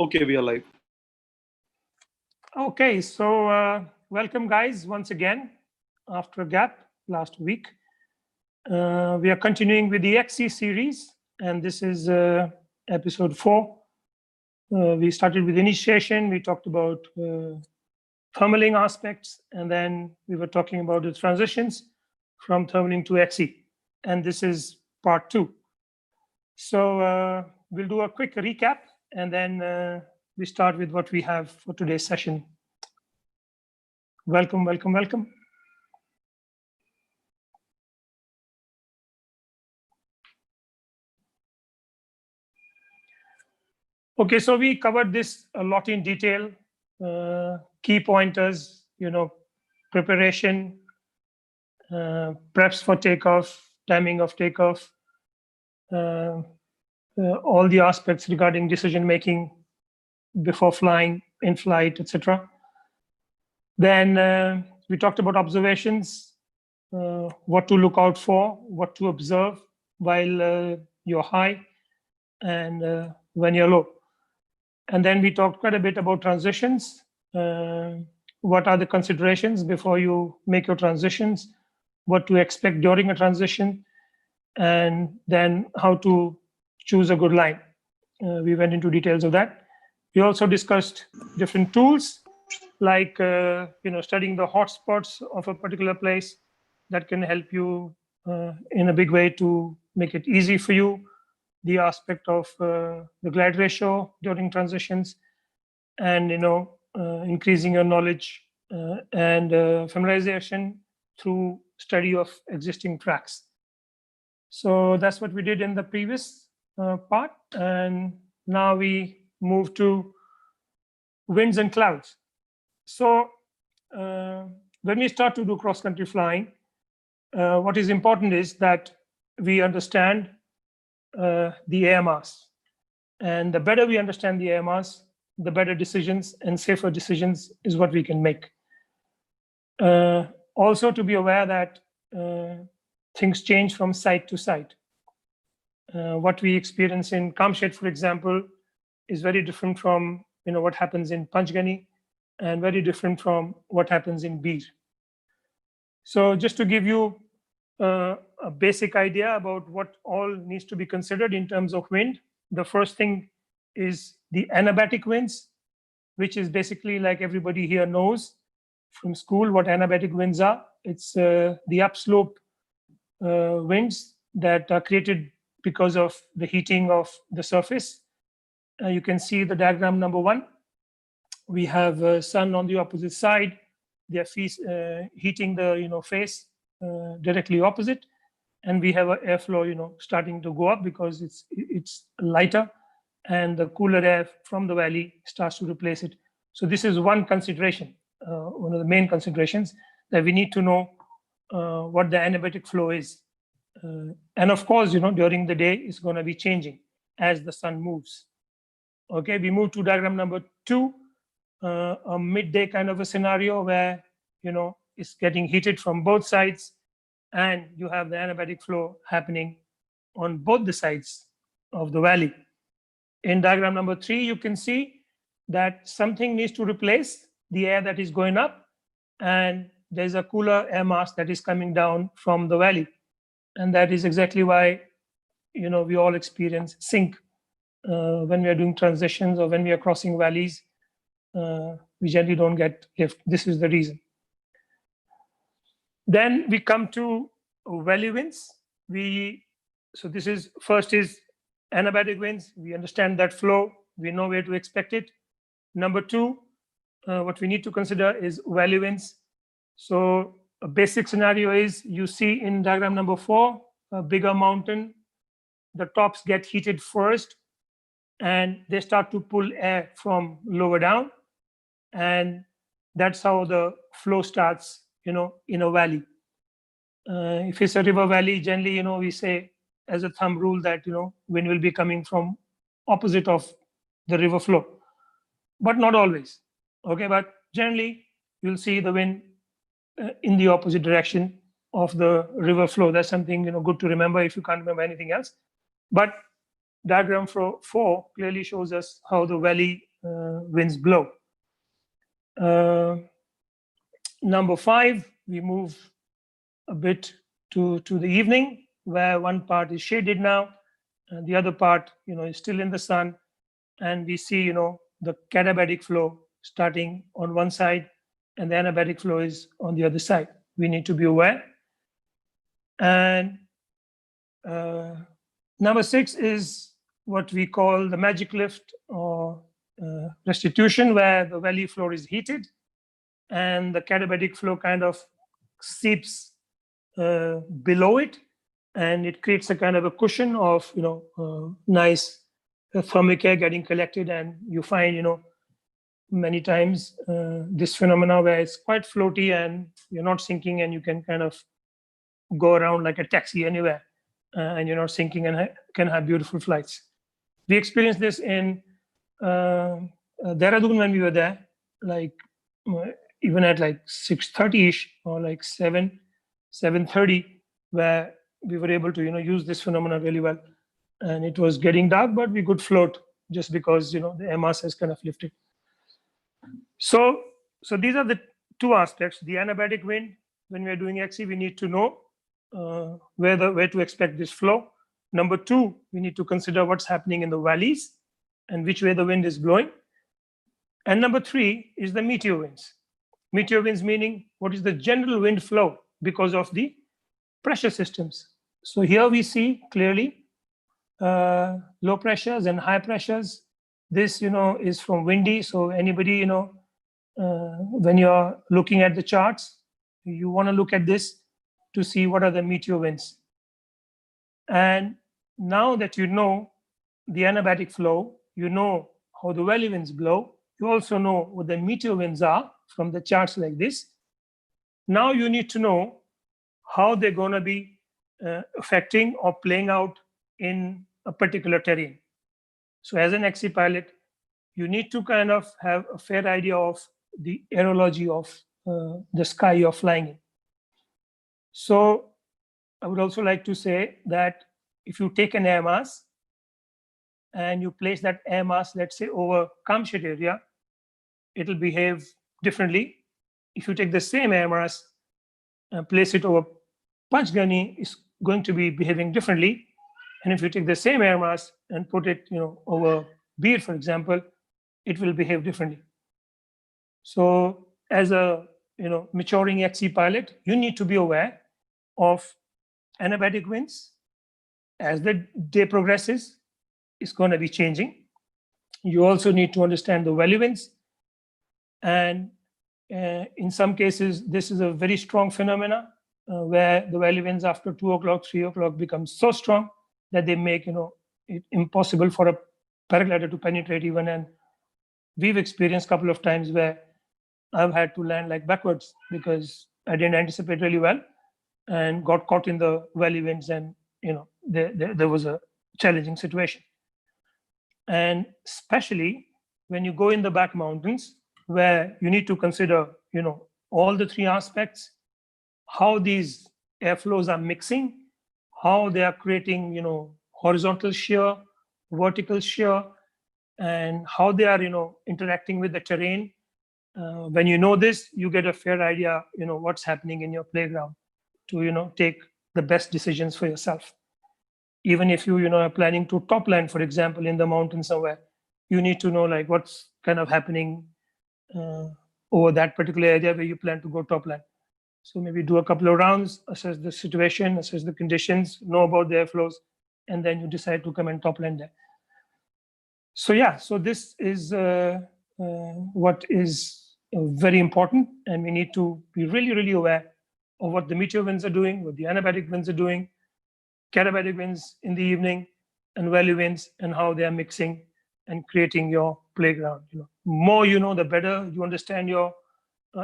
Okay, we are live. Okay, so welcome guys once again after a gap last week. We are continuing with the XC series, and this is episode 4. We started with initiation, we talked about thermaling aspects, and then we were talking about the transitions from thermaling to XC, and this is part 2. So we'll do a quick recap, and then we start with what we have for today's session. Welcome, welcome, welcome. Okay, so we covered this a lot in detail. Key pointers, preparation, preps for takeoff, timing of takeoff, all the aspects regarding decision making before flying, in flight, etc. Then we talked about observations, what to look out for, what to observe while you're high and when you're low. And then we talked quite a bit about transitions. What are the considerations before you make your transitions, what to expect during a transition, and then how to choose a good line. We went into details of that. We also discussed different tools like studying the hotspots of a particular place that can help you in a big way to make it easy for you. The aspect of the glide ratio during transitions, and increasing your knowledge and familiarization through study of existing tracks. So that's what we did in the previous part, and now we move to winds and clouds. So when we start to do cross-country flying, what is important is that we understand the air mass. And the better we understand the air mass, the better decisions and safer decisions is what we can make. Also to be aware that things change from site to site. What we experience in Kamshet, for example, is very different from what happens in Panchgani, and very different from what happens in Bir. So just to give you a basic idea about what all needs to be considered in terms of wind, the first thing is the anabatic winds, which is basically, like everybody here knows from school what anabatic winds are. It's the upslope winds that are created because of the heating of the surface. You can see the diagram number 1. We have sun on the opposite side. They're heating the face directly opposite, and we have an airflow starting to go up because it's lighter, and the cooler air from the valley starts to replace it. So this is one consideration, one of the main considerations, that we need to know what the anabatic flow is. And of course, during the day it's going to be changing as the sun moves. Okay, we move to diagram number 2, a midday kind of a scenario where it's getting heated from both sides, and you have the anabatic flow happening on both the sides of the valley. In diagram number 3, you can see that something needs to replace the air that is going up, and there's a cooler air mass that is coming down from the valley. And that is exactly why we all experience sink when we are doing transitions or when we are crossing valleys. We generally don't get lift. This is the reason. Then we come to valley winds. So this is first is anabatic winds. We understand that flow. We know where to expect it. Number 2, what we need to consider is valley winds. So a basic scenario is, you see in diagram number 4, a bigger mountain. The tops get heated first, and they start to pull air from lower down, and that's how the flow starts in a valley. If it's a river valley, generally we say as a thumb rule that wind will be coming from opposite of the river flow, but not always. Okay, but generally you'll see the wind in the opposite direction of the river flow. That's something good to remember if you can't remember anything else. But diagram 4 clearly shows us how the valley winds blow. Number 5, we move a bit to the evening, where one part is shaded now, and the other part, is still in the sun, and we see, the katabatic flow starting on one side, and the anabatic flow is on the other side. We need to be aware. And number 6 is what we call the magic lift or restitution, where the valley floor is heated and the katabatic flow kind of seeps below it, and it creates a kind of a cushion of nice thermic air getting collected, and you find many times this phenomena where it's quite floaty and you're not sinking, and you can kind of go around like a taxi anywhere, and you're not sinking, and can have beautiful flights. We experienced this in Dehradun when we were there, like even at like 6:30ish or like 7:30, where we were able to use this phenomena really well. And it was getting dark, but we could float just because the air mass has kind of lifted. So these are the 2 aspects. The anabatic wind, when we are doing XC, we need to know where to expect this flow. Number 2, we need to consider what's happening in the valleys and which way the wind is blowing. And number 3 is the meteor winds. Meteor winds meaning what is the general wind flow because of the pressure systems. So here we see clearly low pressures and high pressures. This is from windy. So anybody when you're looking at the charts, you want to look at this to see what are the meteor winds. And now that you know the anabatic flow, you know how the valley winds blow, you also know what the meteor winds are from the charts like this. Now you need to know how they're going to be affecting or playing out in a particular terrain. So as an XC pilot, you need to kind of have a fair idea of the aerology of the sky you're flying in. So I would also like to say that if you take an air mass and you place that air mass, let's say, over Kamshet area, it'll behave differently. If you take the same air mass and place it over Panchgani, it's going to be behaving differently. And if you take the same air mass and put it over Bir, for example, it will behave differently. So as a maturing XC pilot, you need to be aware of anabatic winds. As the day progresses, it's going to be changing. You also need to understand the valley winds. And in some cases, this is a very strong phenomena where the valley winds after 2 o'clock, 3 o'clock become so strong that they make it impossible for a paraglider to penetrate even. And we've experienced a couple of times where I've had to land like backwards because I didn't anticipate really well and got caught in the valley winds, and there was a challenging situation. And especially when you go in the back mountains, where you need to consider all the 3 aspects, how these airflows are mixing, how they are creating horizontal shear, vertical shear, and how they are interacting with the terrain. When you know this, you get a fair idea what's happening in your playground to take the best decisions for yourself. Even if you are planning to top land, for example, in the mountain somewhere, you need to know like what's kind of happening over that particular area where you plan to go top land. So maybe do a couple of rounds, assess the situation, assess the conditions, know about the airflows, and then you decide to come and top land there. So yeah, so this is what is very important, and we need to be really, really aware of what the meteor winds are doing, what the anabatic winds are doing, katabatic winds in the evening, and valley winds, and how they are mixing and creating your playground. More the better you understand your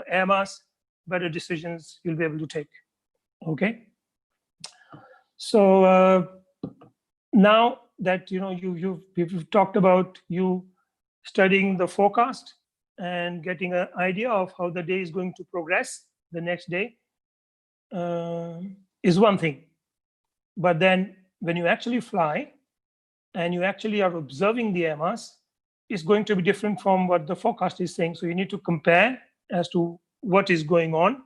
air mass, better decisions you'll be able to take. Okay. So now that we've talked about you studying the forecast and getting an idea of how the day is going to progress the next day is one thing. But then when you actually fly and you actually are observing the air mass, is going to be different from what the forecast is saying. So you need to compare as to what is going on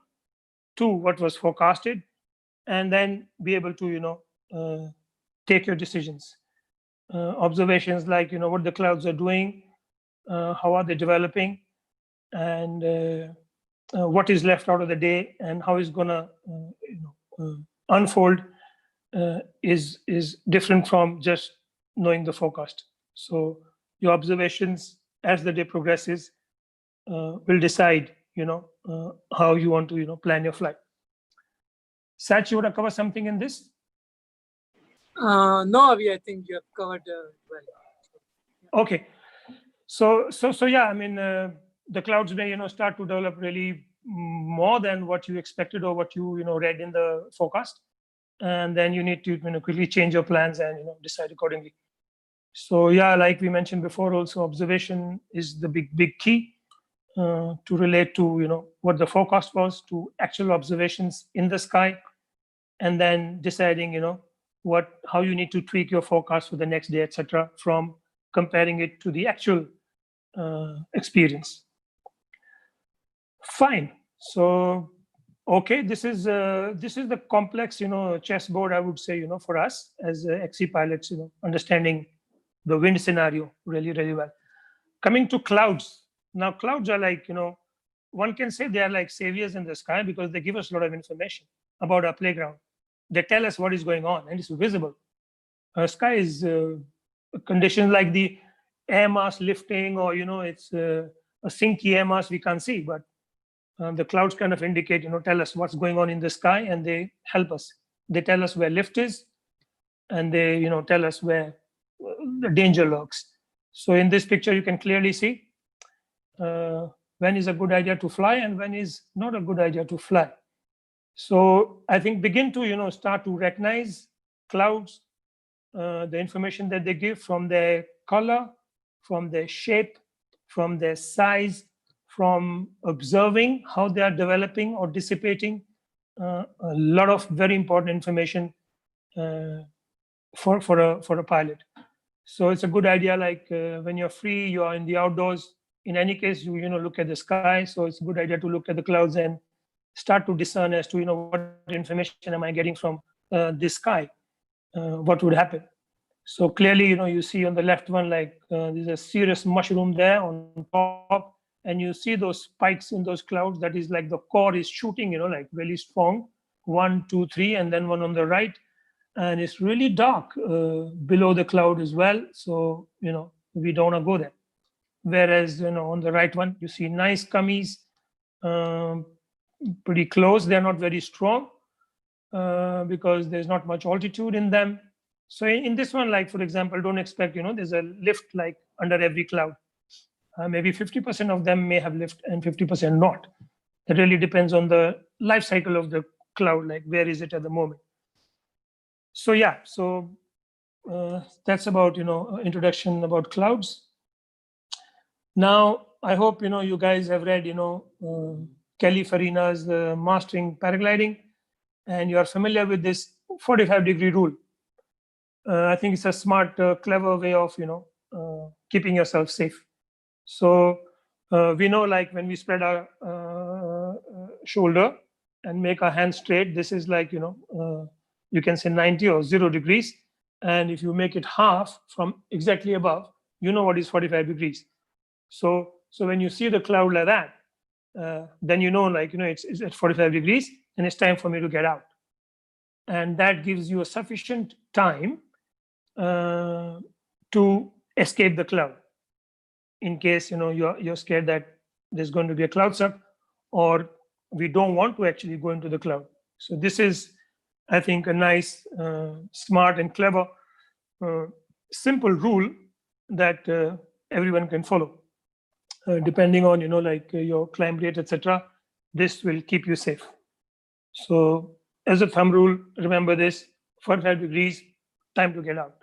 to what was forecasted, and then be able to take your decisions. Observations like what the clouds are doing, how are they developing, and what is left out of the day, and how it's gonna unfold is different from just knowing the forecast. So your observations as the day progresses will decide how you want to plan your flight. Sach, you want to cover something in this? No, Avi, I think you have covered well. Okay. So yeah, I mean, the clouds may start to develop really more than what you expected or what you read in the forecast, and then you need to quickly change your plans and decide accordingly. So yeah, like we mentioned before, also observation is the big key to relate to what the forecast was to actual observations in the sky, and then deciding how you need to tweak your forecast for the next day, etc., from comparing it to the actual experience. Fine. So okay, this is the complex chessboard, I would say, for us as XC pilots, understanding the wind scenario really well. Coming to clouds. Now clouds are like one can say they are like saviors in the sky, because they give us a lot of information about our playground. They tell us what is going on, and it's visible. Sky is conditions like the air mass lifting, or it's a sinky air mass we can't see, but the clouds kind of indicate, tell us what's going on in the sky, and they help us. They tell us where lift is, and they tell us where the danger lurks. So in this picture, you can clearly see when is a good idea to fly and when is not a good idea to fly. So I think begin to start to recognize clouds, the information that they give from their color, from their shape, from their size, from observing how they are developing or dissipating. A lot of very important information for a pilot. So it's a good idea, like when you're free, you are in the outdoors. In any case, you look at the sky. So it's a good idea to look at the clouds and start to discern as to what information am I getting from this sky. What would happen? So clearly, you see on the left one, like there's a serious mushroom there on top, and you see those spikes in those clouds. That is like the core is shooting, like really strong. 1, 2, 3, and then one on the right, and it's really dark below the cloud as well. So we don't want to go there. Whereas on the right one, you see nice cummies, pretty close. They're not very strong because there's not much altitude in them. So in this one, like for example, don't expect there's a lift like under every cloud. Maybe 50% of them may have lift and 50% not. That really depends on the life cycle of the cloud, like where is it at the moment. So yeah, so that's about introduction about clouds. Now I hope you guys have read Kelly Farina's Mastering Paragliding, and you are familiar with this 45-degree rule. I think it's a smart, clever way of keeping yourself safe. So we know, like when we spread our shoulder and make our hands straight, this is like you can say 90 or 0 degrees, and if you make it half from exactly above, what is 45 degrees. So when you see the cloud like that, then it's at 45 degrees, and it's time for me to get out. And that gives you a sufficient time to escape the cloud, in case you're scared that there's going to be a cloud suck, or we don't want to actually go into the cloud. So this is, I think, a nice, smart and clever, simple rule that everyone can follow. Depending on your climb rate, etc., this will keep you safe. So as a thumb rule, remember this: 45 degrees, time to get out.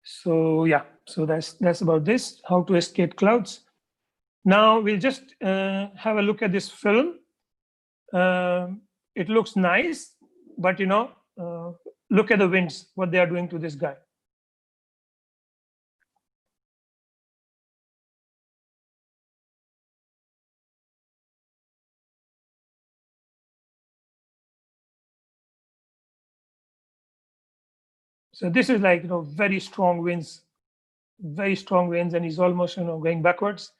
So yeah, so that's about this, how to escape clouds. Now we'll just have a look at this film. It looks nice, but look at the winds, what they are doing to this guy. So this is like, very strong winds, and he's almost, going backwards.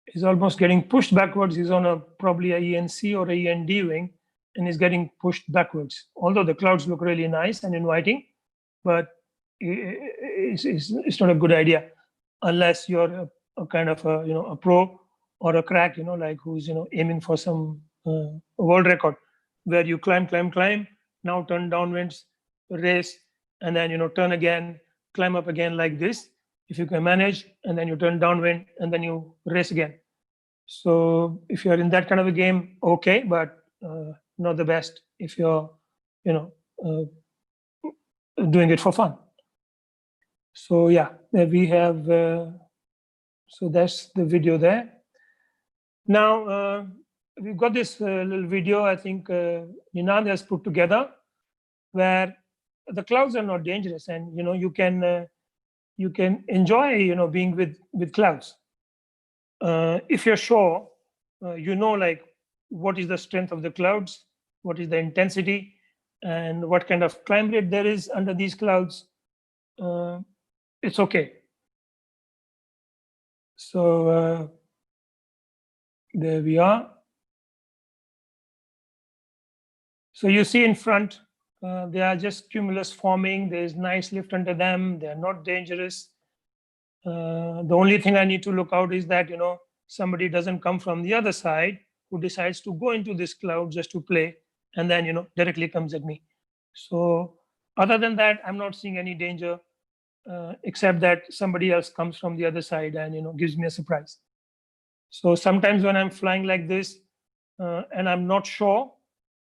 He's almost getting pushed backwards. He's on probably a ENC or a END wing, and he's getting pushed backwards. Although the clouds look really nice and inviting, but it's not a good idea unless you're a kind of a pro or a crack, like who's aiming for some world record, where you climb, now turn downwinds, race, and then turn again, climb up again like this. If you can manage, and then you turn downwind, and then you race again. So if you're in that kind of a game, okay, but not the best if you're, doing it for fun. So yeah, there we have. So that's the video there. Now we've got this little video. I think Ninad has put together, where the clouds are not dangerous, and you can enjoy being with clouds. If you're sure, like what is the strength of the clouds, what is the intensity, and what kind of climb rate there is under these clouds, it's okay. So there we are. So you see in front, they are just cumulus forming. There's nice lift under them. They're not dangerous. The only thing I need to look out is that somebody doesn't come from the other side who decides to go into this cloud just to play, and then directly comes at me. So other than that, I'm not seeing any danger, except that somebody else comes from the other side and gives me a surprise. So sometimes when I'm flying like this and I'm not sure,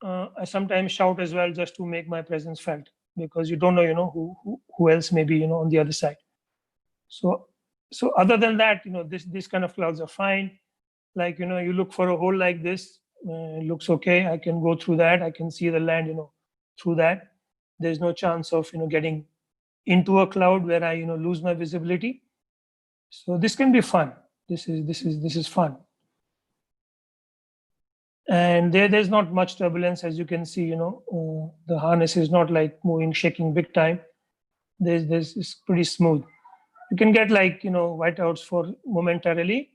I sometimes shout as well, just to make my presence felt, because you don't know who else may be on the other side. So other than that, this kind of clouds are fine. Like you look for a hole like this, it looks okay. I can go through that. I can see the land through that. There's no chance of getting into a cloud where I lose my visibility. So this can be fun. This is fun. And there's not much turbulence, as you can see. The harness is not like moving, shaking big time. It's pretty smooth. You can get like whiteouts for momentarily,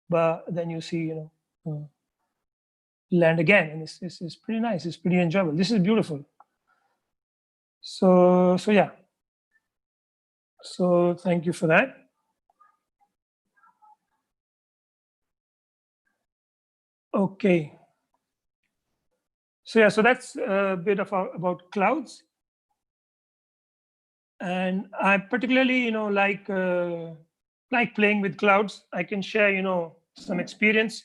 but then you see land again, and it's pretty nice. It's pretty enjoyable. This is beautiful. So yeah. So thank you for that. Okay. So yeah, so that's a bit about clouds. And I particularly, like playing with clouds. I can share, some experience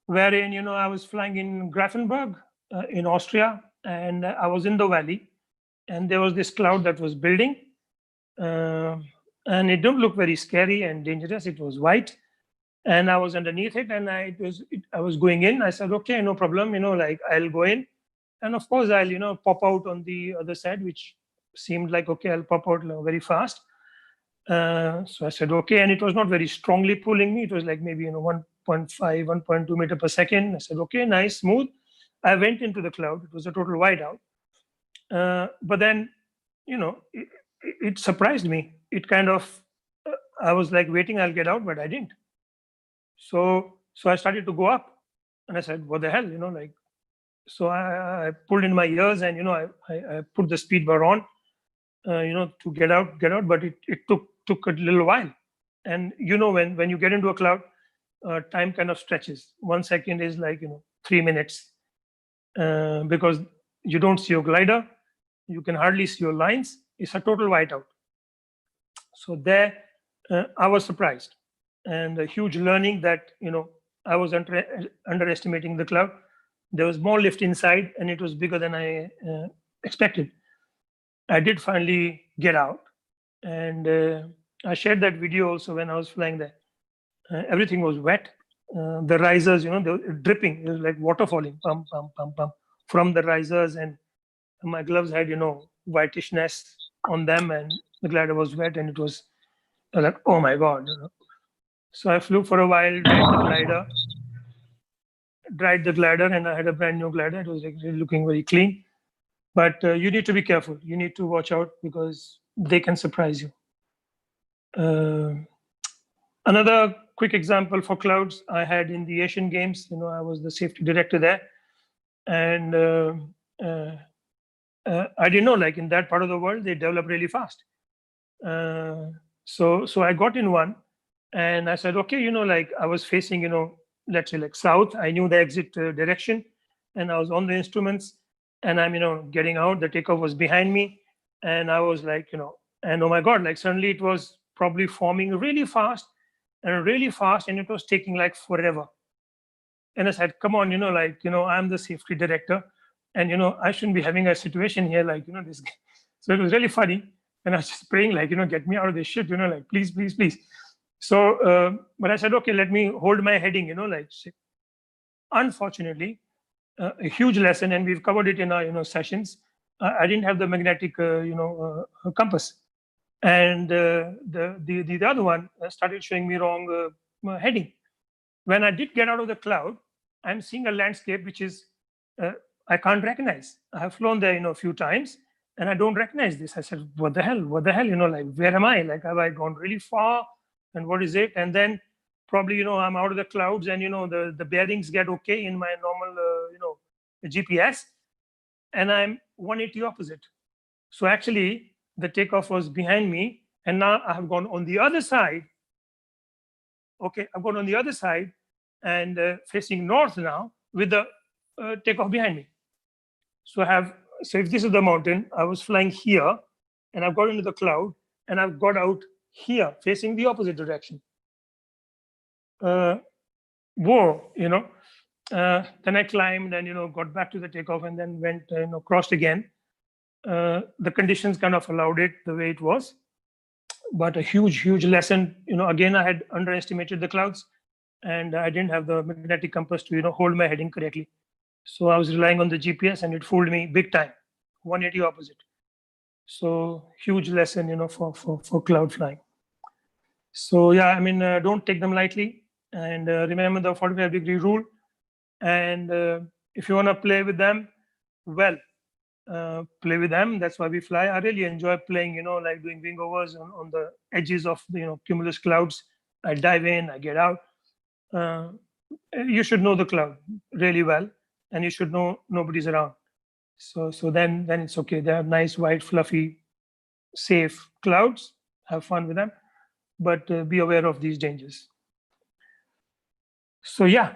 wherein, I was flying in Grafenberg in Austria, and I was in the valley, and there was this cloud that was building, and it didn't look very scary and dangerous. It was white, and I was underneath it, and I was going in. I said, okay, no problem, like I'll go in, and of course I'll pop out on the other side, which seemed like, okay, I'll pop out very fast. So I said, okay, and it was not very strongly pulling me. It was like maybe 1.5, 1.2 meter per second. I said, okay, nice, smooth. I went into the cloud. It was a total whiteout. But then, it surprised me. It kind of, I was like waiting, I'll get out, but I didn't. So I started to go up, and I said, what the hell, like. So I pulled in my ears, and I put the speed bar on, to get out. But it took a little while. And when you get into a cloud, time kind of stretches. 1 second is like 3 minutes, because you don't see your glider, you can hardly see your lines. It's a total whiteout. So there, I was surprised, and a huge learning that I was underestimating the cloud. There was more lift inside, and it was bigger than I expected. I did finally get out, and I shared that video also when I was flying there. Everything was wet. The risers, they were dripping. It was like water falling, pump, pump, pump, pump, from the risers, and my gloves had, whitishness on them, and the glider was wet, and it was like, oh my God. So I flew for a while, dried the glider, and I had a brand new glider. It was like looking very clean. But you need to be careful. You need to watch out because they can surprise you. Another quick example for clouds I had in the Asian Games. I was the safety director there, and uh, I didn't know, like in that part of the world, they develop really fast. So I got in one, and I said, okay, like I was facing, let's say like south. I knew the exit direction, and I was on the instruments, and I'm, getting out. The takeoff was behind me, and I was like, and oh my God, like suddenly it was probably forming really fast, and it was taking like forever. And I said, come on, like, I'm the safety director, and, I shouldn't be having a situation here, like, this. So it was really funny. And I was just praying, like, get me out of this shit, like, please, please, please. So, but I said, okay, let me hold my heading, like, unfortunately, a huge lesson, and we've covered it in our, sessions. I didn't have the magnetic, compass. And the other one started showing me wrong heading. When I did get out of the cloud, I'm seeing a landscape which is I can't recognize. I have flown there, a few times, and I don't recognize this. I said, "What the hell? What the hell? Like where am I? Like have I gone really far? And what is it?" And then probably, I'm out of the clouds, and the bearings get okay in my normal, GPS, and I'm 180 opposite. So actually, the takeoff was behind me, and now I have gone on the other side. Okay, I've gone on the other side and facing north now with the takeoff behind me. So if this is the mountain, I was flying here and I've got into the cloud and I've got out here facing the opposite direction. Whoa, then I climbed and, got back to the takeoff and then went, crossed again. The conditions kind of allowed it the way it was. But a huge lesson, again, I had underestimated the clouds and I didn't have the magnetic compass to, hold my heading correctly. So I was relying on the GPS and it fooled me big time, 180 opposite. So huge lesson, for cloud flying. So yeah, I mean, don't take them lightly and remember the 45-degree rule. And if you want to play with them, well, play with them. That's why we fly. I really enjoy playing, like doing wing overs on the edges of the, cumulus clouds. I dive in, I get out. You should know the cloud really well, and you should know nobody's around. So then it's okay. They have nice, white, fluffy, safe clouds. Have fun with them, but be aware of these dangers. So yeah,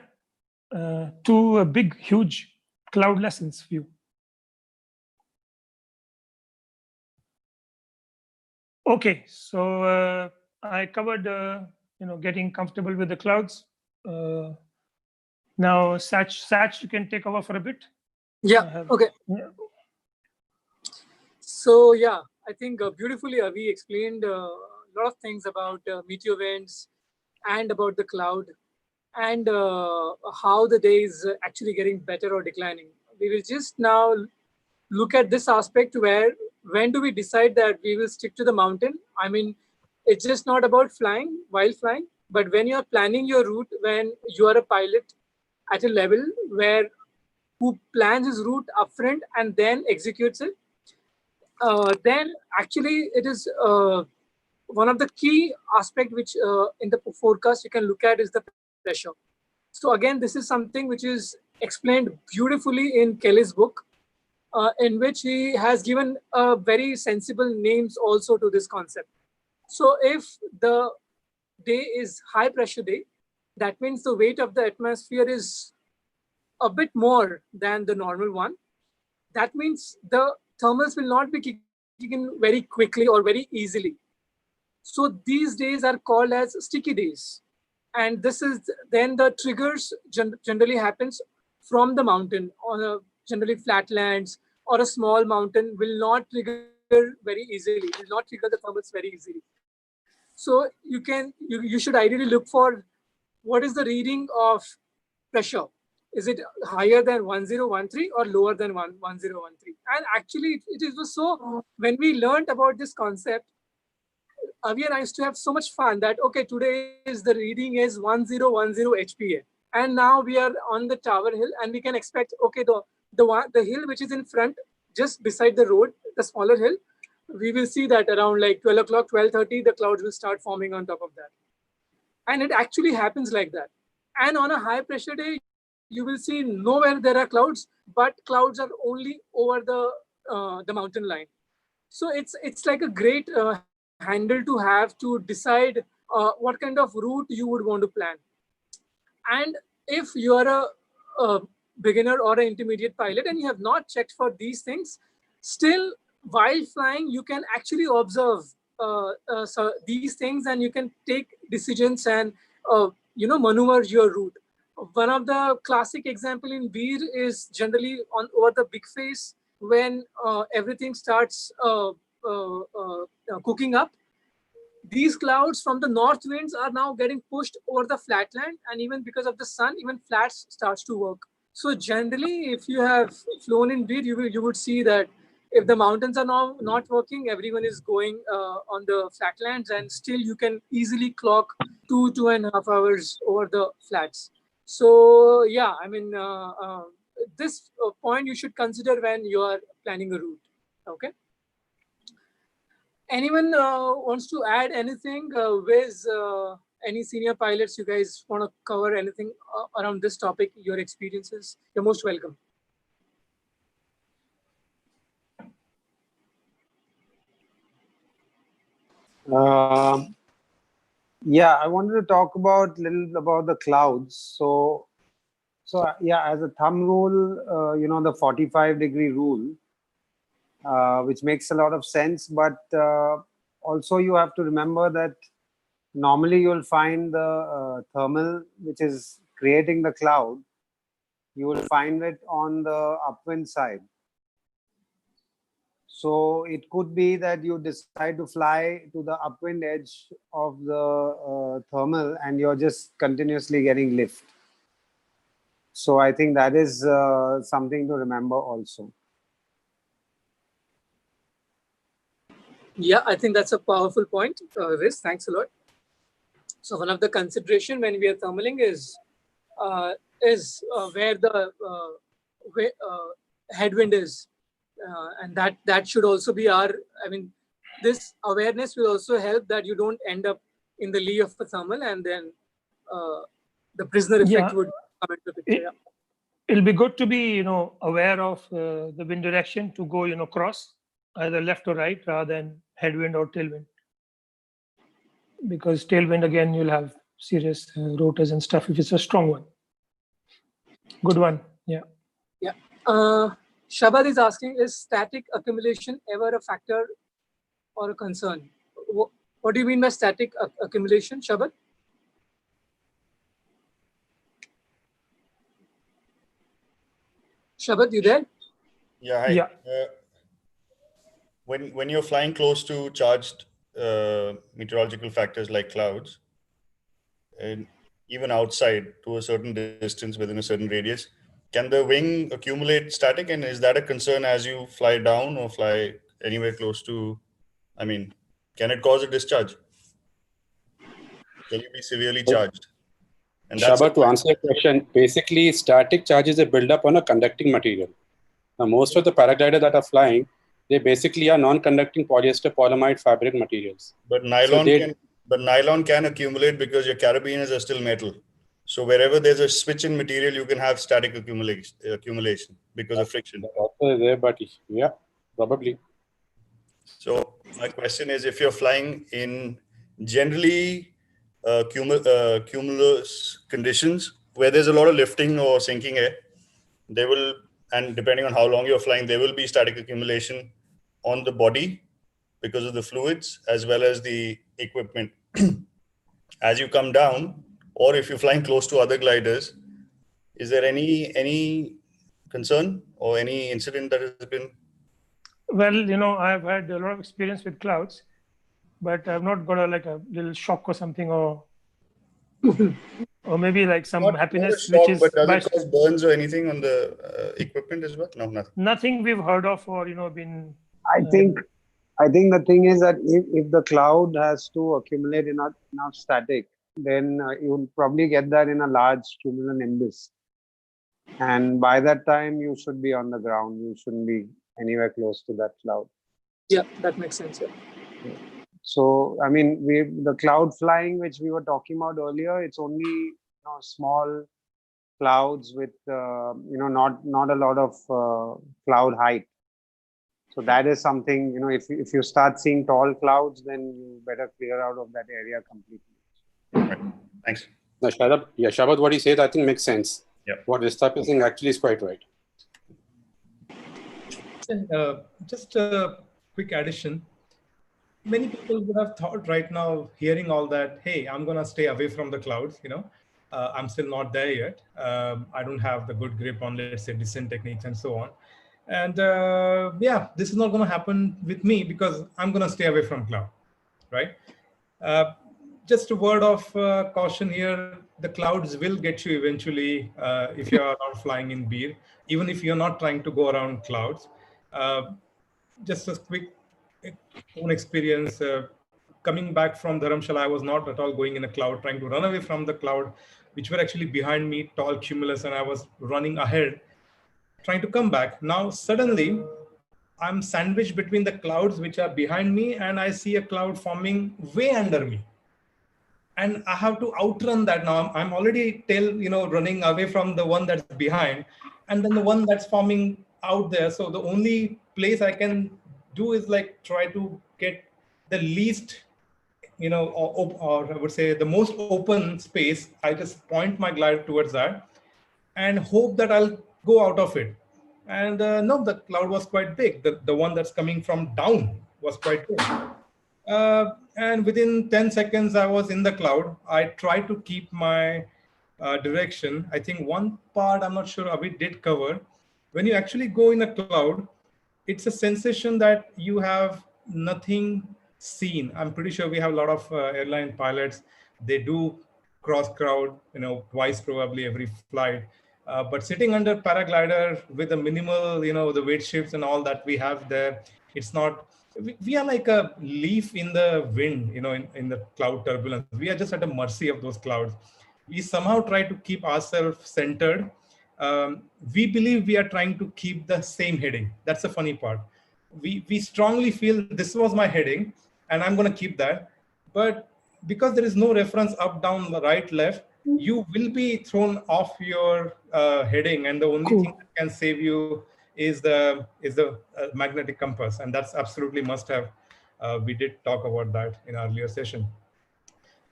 two big, huge cloud lessons for you. Okay, so I covered, getting comfortable with the clouds. Now, Satch, you can take over for a bit. Yeah. Okay. Yeah. So yeah, I think beautifully Avi explained a lot of things about meteor winds and about the cloud and how the day is actually getting better or declining. We will just now look at this aspect where when do we decide that we will stick to the mountain? I mean, it's just not about flying while flying, but when you're planning your route, when you are a pilot at a level where who plans his route upfront and then executes it, then actually it is one of the key aspect which in the forecast you can look at is the pressure. So again, this is something which is explained beautifully in Kelly's book, in which he has given very sensible names also to this concept. So if the day is high pressure day, that means the weight of the atmosphere is a bit more than the normal one. That means the thermals will not be kicking in very quickly or very easily. So these days are called as sticky days. And this is then the triggers generally happens from the mountain on a generally flatlands or a small mountain will not trigger very easily, will not trigger the thermals very easily. So you should ideally look for what is the reading of pressure. Is it higher than 1013 or lower than 1013? And actually, it was so, when we learned about this concept, Avi and I used to have so much fun that, okay, today is the reading is 1010 HPA. And now we are on the tower hill and we can expect, okay, the hill which is in front, just beside the road, the smaller hill, we will see that around like 12 o'clock, 12:30, the clouds will start forming on top of that. And it actually happens like that. And on a high pressure day, you will see nowhere there are clouds, but clouds are only over the mountain line. So it's like a great handle to have to decide what kind of route you would want to plan. And if you are a beginner or an intermediate pilot and you have not checked for these things, still while flying, you can actually observe so these things and you can take decisions and maneuver your route. One of the classic example in Beer is generally on over the big face when everything starts cooking up. These clouds from the north winds are now getting pushed over the flatland, and even because of the sun, even flats starts to work. So generally, if you have flown in Beer, you would see that if the mountains are now not working, everyone is going on the flatlands, and still you can easily clock 2.5 hours over the flats. So yeah, I mean, this point you should consider when you are planning a route. Okay. Anyone wants to add anything? With any senior pilots, you guys want to cover anything around this topic, your experiences? You're most welcome. Yeah, I wanted to talk about little about the clouds. So yeah, as a thumb rule, the 45-degree rule, which makes a lot of sense. But also you have to remember that normally you'll find the thermal, which is creating the cloud, you will find it on the upwind side. So it could be that you decide to fly to the upwind edge of the thermal and you're just continuously getting lift. So I think that is something to remember also. Yeah, I think that's a powerful point, Riz. Thanks a lot. So one of the consideration when we are thermaling is where the headwind is, and that should also be our. I mean, this awareness will also help that you don't end up in the lee of a thermal, and then the prisoner effect would come into the picture. It'll be good to be aware of the wind direction to go cross either left or right rather than headwind or tailwind, because tailwind again you'll have serious rotors and stuff if it's a strong one. Good one. Yeah. Shabad is asking, is static accumulation ever a factor or a concern? What do you mean by static accumulation, Shabad? Shabad, you there? Yeah, hi. Yeah. When you're flying close to charged meteorological factors like clouds, and even outside to a certain distance within a certain radius, can the wing accumulate static? And is that a concern as you fly down or fly anywhere close to, I mean, can it cause a discharge? Can you be severely charged? And that's Shaba, to answer your question, basically static charge is a buildup on a conducting material. Now, most of the paragliders that are flying, they basically are non-conducting polyester polyamide fabric materials. But nylon can accumulate because your carabiners are still metal. So wherever there's a switch in material, you can have static accumulation because of friction. That's also there, but yeah, probably. So my question is, if you're flying in generally cumulus conditions where there's a lot of lifting or sinking air, they will, and depending on how long you're flying, there will be static accumulation on the body because of the fluids as well as the equipment. As you come down, or if you're flying close to other gliders, is there any concern or any incident that has been? Well, I've had a lot of experience with clouds, but I've not got a little shock or something, or maybe like some happiness, not a shock, which is. But does it cause burns or anything on the equipment as well? No, nothing. Nothing we've heard of or been. I think the thing is that if the cloud has to accumulate enough static, then you'll probably get that in a large cumulonimbus. And by that time, you should be on the ground. You shouldn't be anywhere close to that cloud. Yeah, that makes sense. Yeah. So, I mean, the cloud flying, which we were talking about earlier, it's only small clouds with not a lot of cloud height. So that is something, if you start seeing tall clouds, then you better clear out of that area completely. Right. Thanks. No, Shabad, what he said, I think makes sense. Yeah. What Vistap is saying actually is quite right. Just a quick addition. Many people would have thought right now, hearing all that, hey, I'm going to stay away from the clouds, I'm still not there yet. I don't have the good grip on, let's say, descent techniques and so on. And yeah, this is not going to happen with me because I'm going to stay away from cloud, right? Just a word of caution here. The clouds will get you eventually if you're around flying in Bir, even if you're not trying to go around clouds. Just a quick own experience. Coming back from Dharamshala, I was not at all going in a cloud, trying to run away from the cloud, which were actually behind me, tall cumulus, and I was running ahead, trying to come back. Now, suddenly, I'm sandwiched between the clouds which are behind me, and I see a cloud forming way under me. And I have to outrun that now. I'm already running away from the one that's behind, and then the one that's forming out there. So the only place I can do is like try to get the least, or I would say the most open space. I just point my glider towards that and hope that I'll go out of it. And no, the cloud was quite big. The one that's coming from down was quite big. And within 10 seconds, I was in the cloud. I tried to keep my direction. I think one part, I'm not sure Abhi did cover. When you actually go in a cloud, it's a sensation that you have nothing seen. I'm pretty sure we have a lot of airline pilots. They do cross crowd, twice probably every flight. But sitting under paraglider with a minimal, the weight shifts and all that we have there, it's not, we are like a leaf in the wind, in the cloud turbulence. We are just at the mercy of those clouds. We somehow try to keep ourselves centered. We believe we are trying to keep the same heading. That's the funny part. We strongly feel this was my heading and I'm going to keep that. But because there is no reference up, down, right, left, you will be thrown off your heading, and the only thing that can save you is the magnetic compass, and that's absolutely must have. We did talk about that in our earlier session.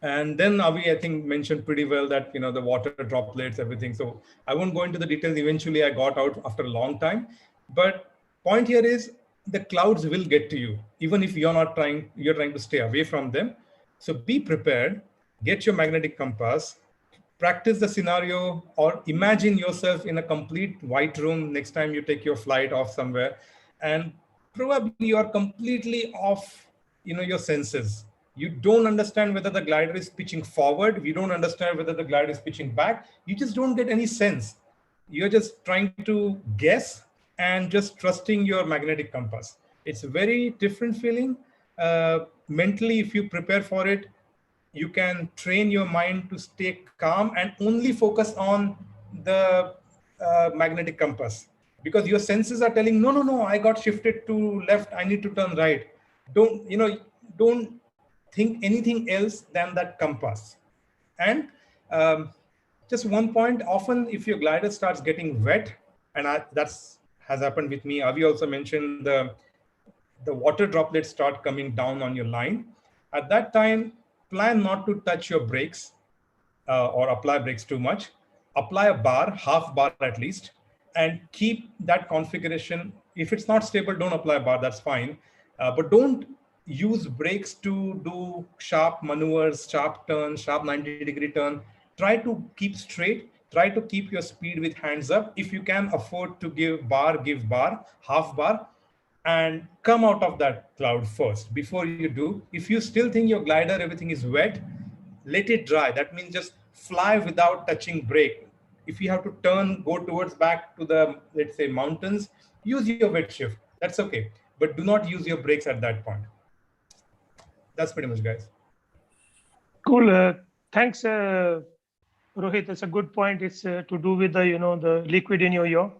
And then Avi, I think, mentioned pretty well that, the water droplets, everything. So I won't go into the details. Eventually, I got out after a long time. But point here is the clouds will get to you, even if you're not trying, you're trying to stay away from them. So be prepared, get your magnetic compass, practice the scenario, or imagine yourself in a complete white room next time you take your flight off somewhere. And probably you are completely off, your senses. You don't understand whether the glider is pitching forward. You don't understand whether the glider is pitching back. You just don't get any sense. You're just trying to guess and just trusting your magnetic compass. It's a very different feeling. Mentally, if you prepare for it, you can train your mind to stay calm and only focus on the magnetic compass, because your senses are telling, no, I got shifted to left, I need to turn right. Don't think anything else than that compass. And just one point, often if your glider starts getting wet, and that's has happened with me. Avi also mentioned the water droplets start coming down on your line. At that time, plan not to touch your brakes or apply brakes too much. Apply a bar, half bar at least, and keep that configuration. If it's not stable, don't apply a bar, that's fine. But don't use brakes to do sharp maneuvers, sharp turns, sharp 90-degree turn. Try to keep straight. Try to keep your speed with hands up. If you can afford to give bar, half bar, and come out of that cloud first before you do. If you still think your glider, everything is wet, let it dry. That means just fly without touching brake. If you have to turn, go towards back to the, let's say, mountains, use your wet shift. That's okay. But do not use your brakes at that point. That's pretty much, guys. Cool. Thanks, Rohit. That's a good point. It's to do with the, the liquid in your yaw.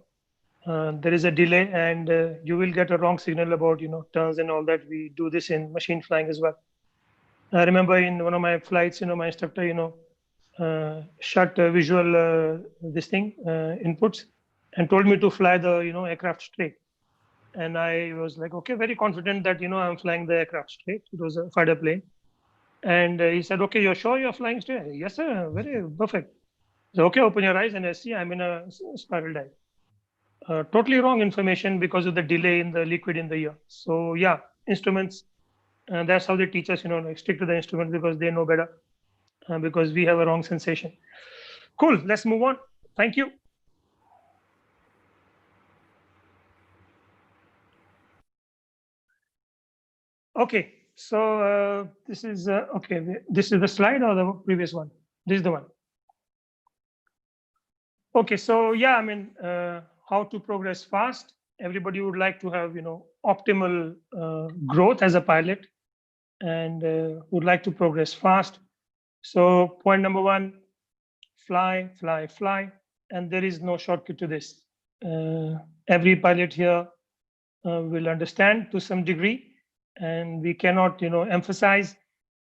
there is a delay, and you will get a wrong signal about turns and all that. We do this in machine flying as well. I remember in one of my flights, my instructor shut visual this thing inputs and told me to fly the aircraft straight. And I was like, okay, very confident that I'm flying the aircraft straight. It was a fighter plane. And he said, okay, you're sure you're flying straight? Yes, sir, very perfect. So, okay, open your eyes and I see I'm in a spiral dive. Totally wrong information because of the delay in the liquid in the ear. So yeah, instruments, that's how they teach us, like stick to the instrument because they know better, because we have a wrong sensation. Cool, let's move on. Thank you. Okay, so this is, okay, this is the slide or the previous one? This is the one. Okay, so yeah, I mean, how to progress fast. Everybody would like to have, optimal growth as a pilot, and would like to progress fast. So point number one, fly, fly, fly. And there is no shortcut to this. Every pilot here will understand to some degree, and we cannot, emphasize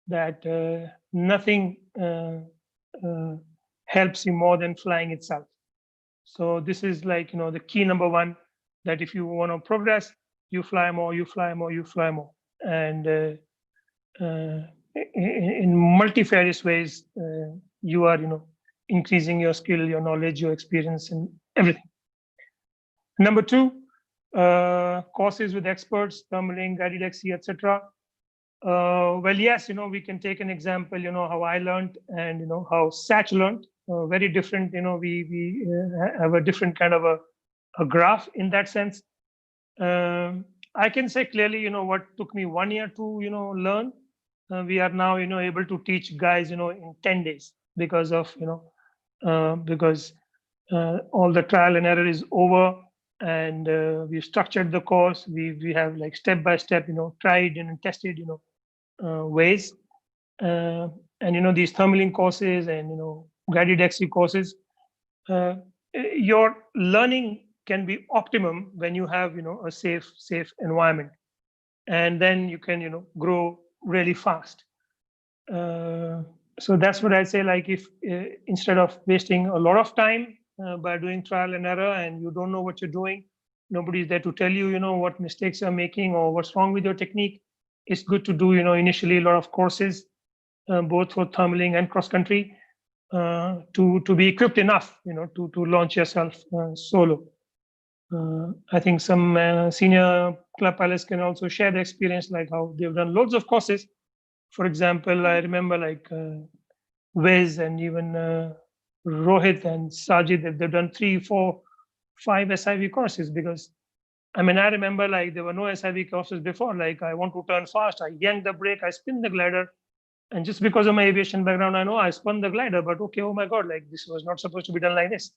that nothing helps you more than flying itself. So this is like, the key number one, that if you want to progress, you fly more, you fly more, you fly more. And in multifarious ways, you are, increasing your skill, your knowledge, your experience, and everything. Number two, courses with experts, thermaling, guided XC, etc. Well, yes, we can take an example, how I learned and, how Satch learned. Very different, we have a different kind of a graph in that sense. I can say clearly, what took me 1 year to, learn, we are now, able to teach guys, in 10 days because of, because all the trial and error is over, and we've structured the course. We have like step-by-step, tried and tested, ways. And, these thermaling courses and, guided XC courses, your learning can be optimum when you have, a safe environment. And then you can, grow really fast. So that's what I say, like if instead of wasting a lot of time by doing trial and error and you don't know what you're doing, nobody's there to tell you, what mistakes you're making or what's wrong with your technique. It's good to do, initially a lot of courses, both for thermaling and cross country, to be equipped enough, to launch yourself solo. I think some senior club pilots can also share the experience, like how they've done loads of courses. For example, I remember like Wes and even Rohit and Sajid, they've done 3, 4, 5 SIV courses, because I mean, I remember like there were no SIV courses before. Like I want to turn fast, I yank the brake, I spin the glider. And just because of my aviation background, I know I spun the glider, but okay, oh my God, like this was not supposed to be done like this.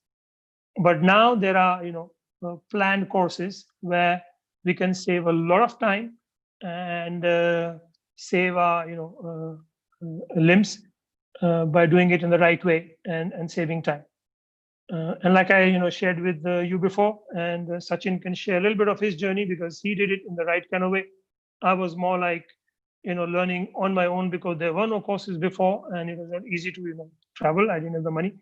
But now there are, planned courses where we can save a lot of time and save our, limbs by doing it in the right way and saving time. And like I, shared with you before, and Sachin can share a little bit of his journey because he did it in the right kind of way. I was more like, learning on my own because there were no courses before, and it was not easy to, travel. I didn't have the money,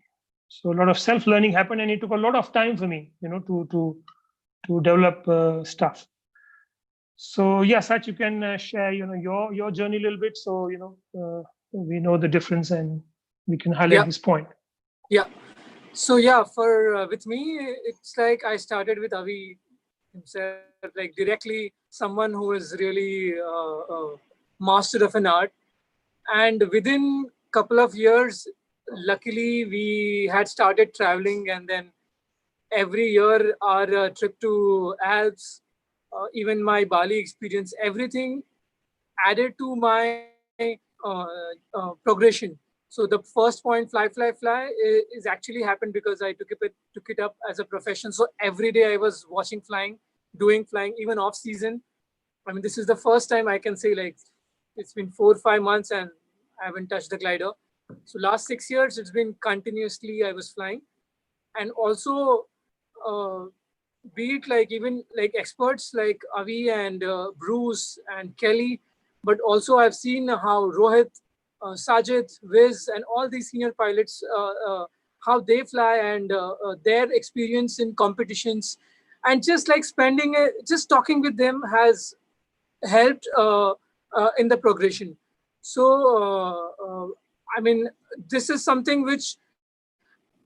so a lot of self-learning happened, and it took a lot of time for me, to develop stuff. So yeah, Sach, you can share, your journey a little bit, so we know the difference and we can highlight this point. Yeah. So yeah, for with me, it's like I started with Avi himself, like directly someone who is really master of an art. And within a couple of years, luckily we had started traveling, and then every year our trip to Alps, even my Bali experience, everything added to my progression. So the first point, fly, is actually happened because I took it up as a profession. So every day I was watching flying, doing flying, even off season. I mean, this is the first time I can say like it's been 4 or 5 months and I haven't touched the glider. So last 6 years, it's been continuously I was flying. And also be it like even like experts like Avi and Bruce and Kelly, but also I've seen how Rohit, Sajid, Viz, and all these senior pilots, how they fly and their experience in competitions, and just like just talking with them has helped in the progression. So, I mean, this is something which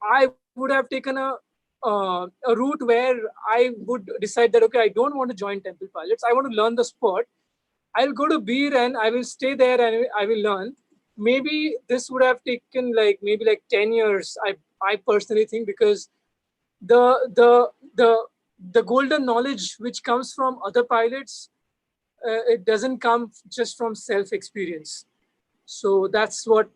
I would have taken a route where I would decide that, okay, I don't want to join Temple Pilots. I want to learn the sport. I'll go to Beer and I will stay there and I will learn. Maybe this would have taken like maybe like 10 years. I personally think, because the the the the golden knowledge which comes from other pilots, it doesn't come just from self experience. So that's what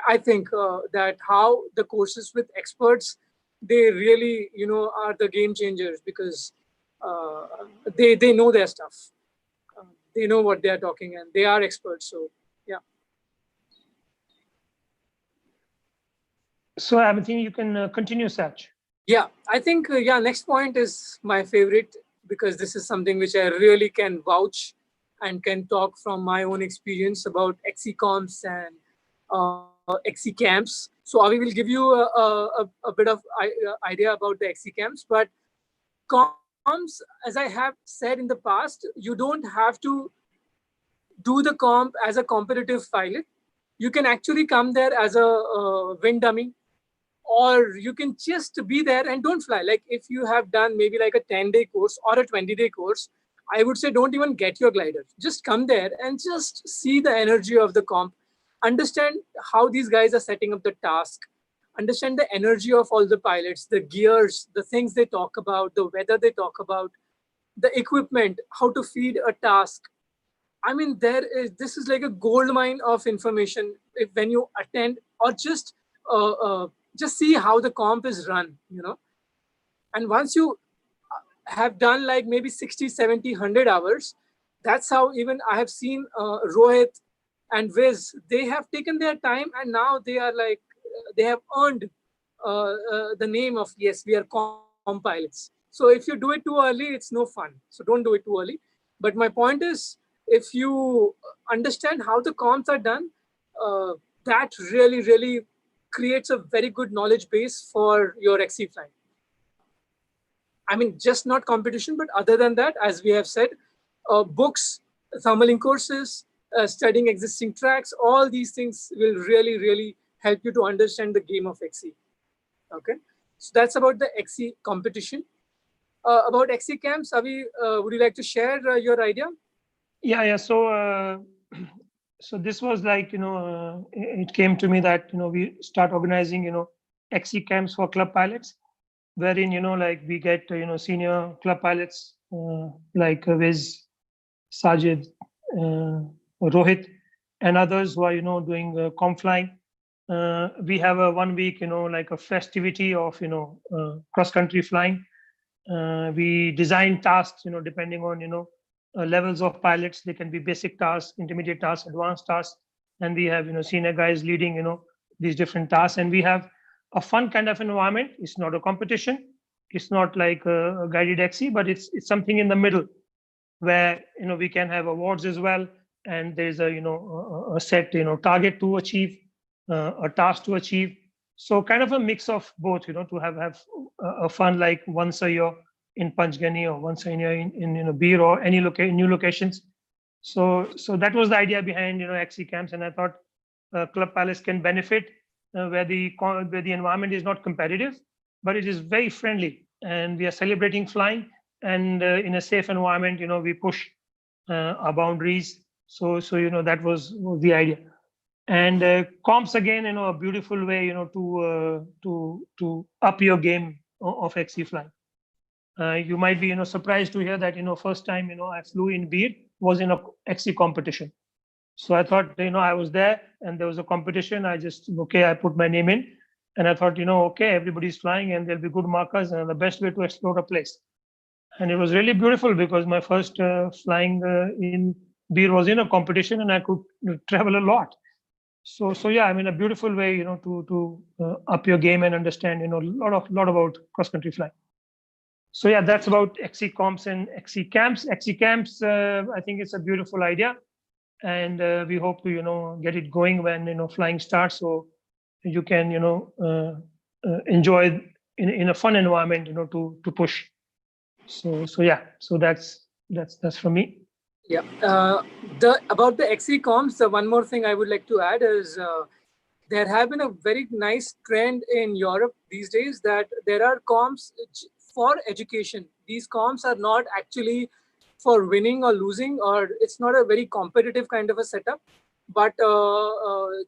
I think, that how the courses with experts, they really, are the game changers, because uh, they know their stuff. They know what they are talking and they are experts. So yeah. So I think you can continue, Sach. Yeah, I think, next point is my favorite, because this is something which I really can vouch and can talk from my own experience about XC comps and XC camps. So Avi will give you a bit of idea about the XC camps, but comps, as I have said in the past, you don't have to do the comp as a competitive pilot. You can actually come there as a wind dummy, or you can just be there and don't fly. Like if you have done maybe like a 10-day course or a 20-day course, I would say don't even get your glider. Just come there and just see the energy of the comp. Understand how these guys are setting up the task. Understand the energy of all the pilots, the gears, the things they talk about, the weather they talk about, the equipment, how to feed a task. I mean, this is like a gold mine of information if, when you attend, or uh, uh, just see how the comp is run. And once you have done like maybe 60, 70, 100 hours, that's how even I have seen Rohit and Viz, they have taken their time and now they are like, they have earned the name of, yes, we are comp pilots. So if you do it too early, it's no fun. So don't do it too early. But my point is, if you understand how the comps are done, uh, that really, really creates a very good knowledge base for your XC flying. I mean, just not competition, but other than that, as we have said, books, thermaling courses, studying existing tracks, all these things will really, really help you to understand the game of XC. Okay, so that's about the XC competition. About XC camps, Avi, would you like to share your idea? Yeah. So this was like, it came to me that, we start organizing, XC camps for club pilots, wherein, like we get, senior club pilots like Viz, Sajid, Rohit, and others who are, doing comp flying. We have a 1 week, like a festivity of, cross country flying. We design tasks, depending on, levels of pilots. They can be basic tasks, intermediate tasks, advanced tasks. And we have, senior guys leading, these different tasks. And we have a fun kind of environment. It's not a competition. It's not like a guided XC, but it's something in the middle where, we can have awards as well. And there's a set, target to achieve, a task to achieve. So kind of a mix of both, to have a fun, like once a year in Panchgani or once a year in Beer or any new locations. So that was the idea behind, XC camps. And I thought club pilots can benefit where the environment is not competitive, but it is very friendly, and we are celebrating flying, and in a safe environment, we push our boundaries. So that was the idea. And comps, again, a beautiful way, to up your game of XC flying. You might be, surprised to hear that, first time, I flew in Beer was in a XC competition. So I thought, I was there and there was a competition. I put my name in, and I thought, okay, everybody's flying and there'll be good markers and the best way to explore a place. And it was really beautiful because my first flying in Beer was in a competition, and I could travel a lot. So yeah, I mean, a beautiful way, to up your game and understand, a lot about cross country flying. So yeah, that's about XC comps and XC camps. XC camps, I think it's a beautiful idea, and we hope to get it going when flying starts, so you can enjoy in a fun environment to push. So yeah, so that's from me. Yeah. About the XE comps, one more thing I would like to add is there have been a very nice trend in Europe these days that there are comps for education. These comps are not actually for winning or losing, or it's not a very competitive kind of a setup. But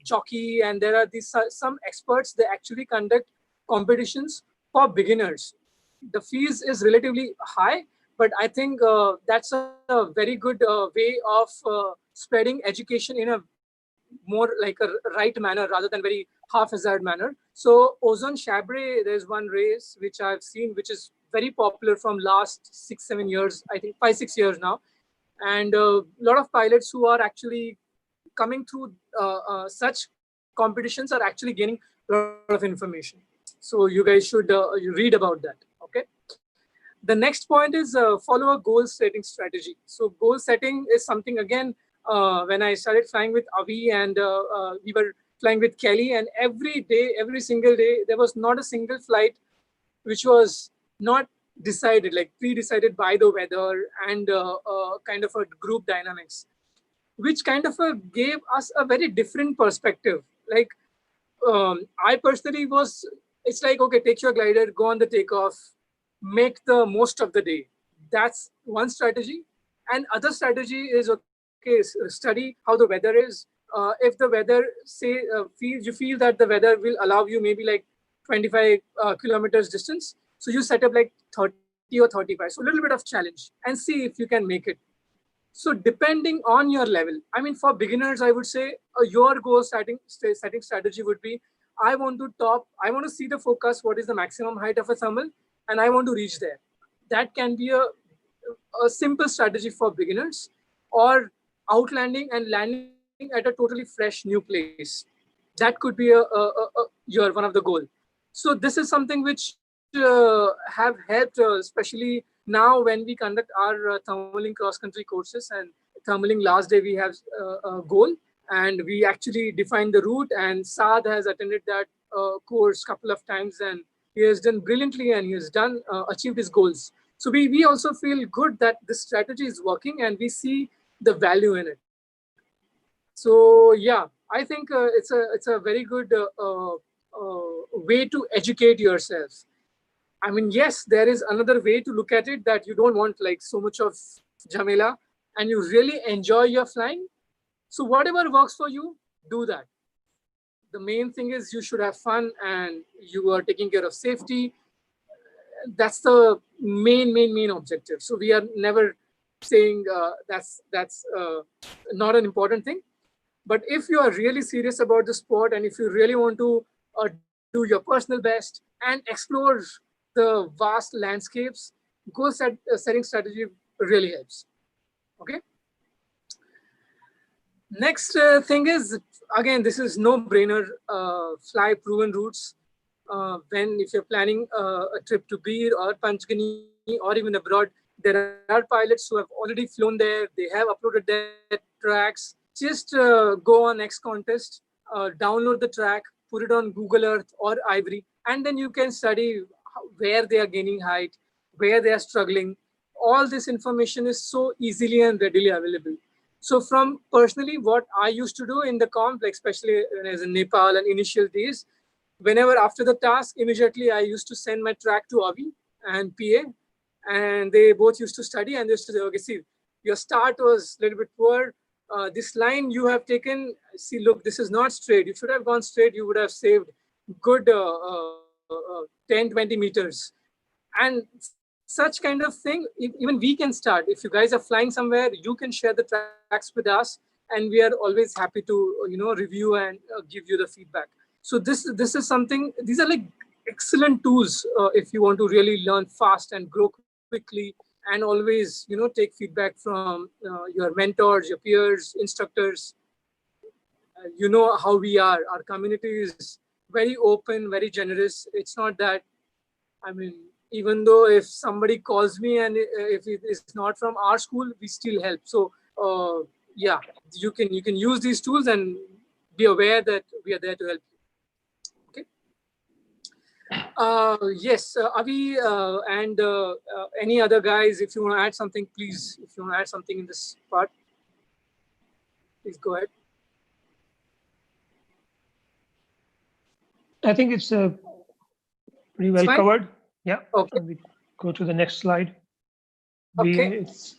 jockey and there are these some experts, they actually conduct competitions for beginners. The fees is relatively high, but I think that's a very good way of spreading education in a more like a right manner rather than very haphazard manner. So Ozone Chabre, there's one race which I've seen, which is very popular from last 6-7 years, I think 5-6 years now. And a lot of pilots who are actually coming through such competitions are actually gaining a lot of information. So you guys should you read about that. Okay. The next point is follow a goal setting strategy. So goal setting is something, again, when I started flying with Avi and we were flying with Kelly, and every day, every single day, there was not a single flight which was not decided, like pre-decided by the weather and kind of a group dynamics, which kind of gave us a very different perspective. Like I personally was, it's like, okay, take your glider, go on the takeoff, make the most of the day. That's one strategy. And other strategy is, okay, study how the weather is. If the weather, say, you feel that the weather will allow you maybe like 25 kilometers distance, so you set up like 30 or 35. So a little bit of challenge and see if you can make it. So depending on your level, I mean, for beginners, I would say your goal setting strategy would be, I want to see the focus, what is the maximum height of a thermal, and I want to reach there. That can be a simple strategy for beginners, or outlanding and landing at a totally fresh new place. That could be one of the goal. So this is something which have helped, especially now when we conduct our thermaling cross-country courses. And thermaling last day we have a goal, and we actually define the route, and Saad has attended that course couple of times, and he has done brilliantly, and he has achieved his goals. So we also feel good that this strategy is working, and we see the value in it. So yeah, I think it's a very good way to educate yourself. I mean, yes, there is another way to look at it, that you don't want like so much of Jamila and you really enjoy your flying. So whatever works for you, do that. The main thing is you should have fun and you are taking care of safety. That's the main objective. So we are never saying that's not an important thing. But if you are really serious about the sport, and if you really want to do your personal best and explore the vast landscapes, goal setting strategy really helps. Okay. Next thing is, again, this is no-brainer, fly proven routes. If you're planning a trip to Bir or Panchgani or even abroad, there are pilots who have already flown there. They have uploaded their tracks. Just go on X Contest, download the track, put it on Google Earth or Ivory, and then you can study where they are gaining height, where they are struggling. All this information is so easily and readily available. So from personally, what I used to do in the comp, like especially when I was in Nepal and initial days, whenever after the task, immediately I used to send my track to Avi and PA, and they both used to study, and they used to say, okay, see, your start was a little bit poor. This line you have taken, see, look, this is not straight. You should have gone straight. You would have saved good 10, 20 meters. And such kind of thing, even we can start. If you guys are flying somewhere, you can share the tracks with us, and we are always happy to review and give you the feedback. So this is something. These are like excellent tools if you want to really learn fast and grow quickly, and always take feedback from your mentors, your peers, instructors. You know how we are. Our community is very open, very generous. It's not that, I mean, Even though if somebody calls me and if it is not from our school, we still help. So yeah, you can use these tools and be aware that we are there to help you. Okay. Yes, Avi and any other guys, if you want to add something, please. If you want to add something in this part, please go ahead. I think it's pretty well covered. Yeah. Okay. We go to the next slide. Okay. It's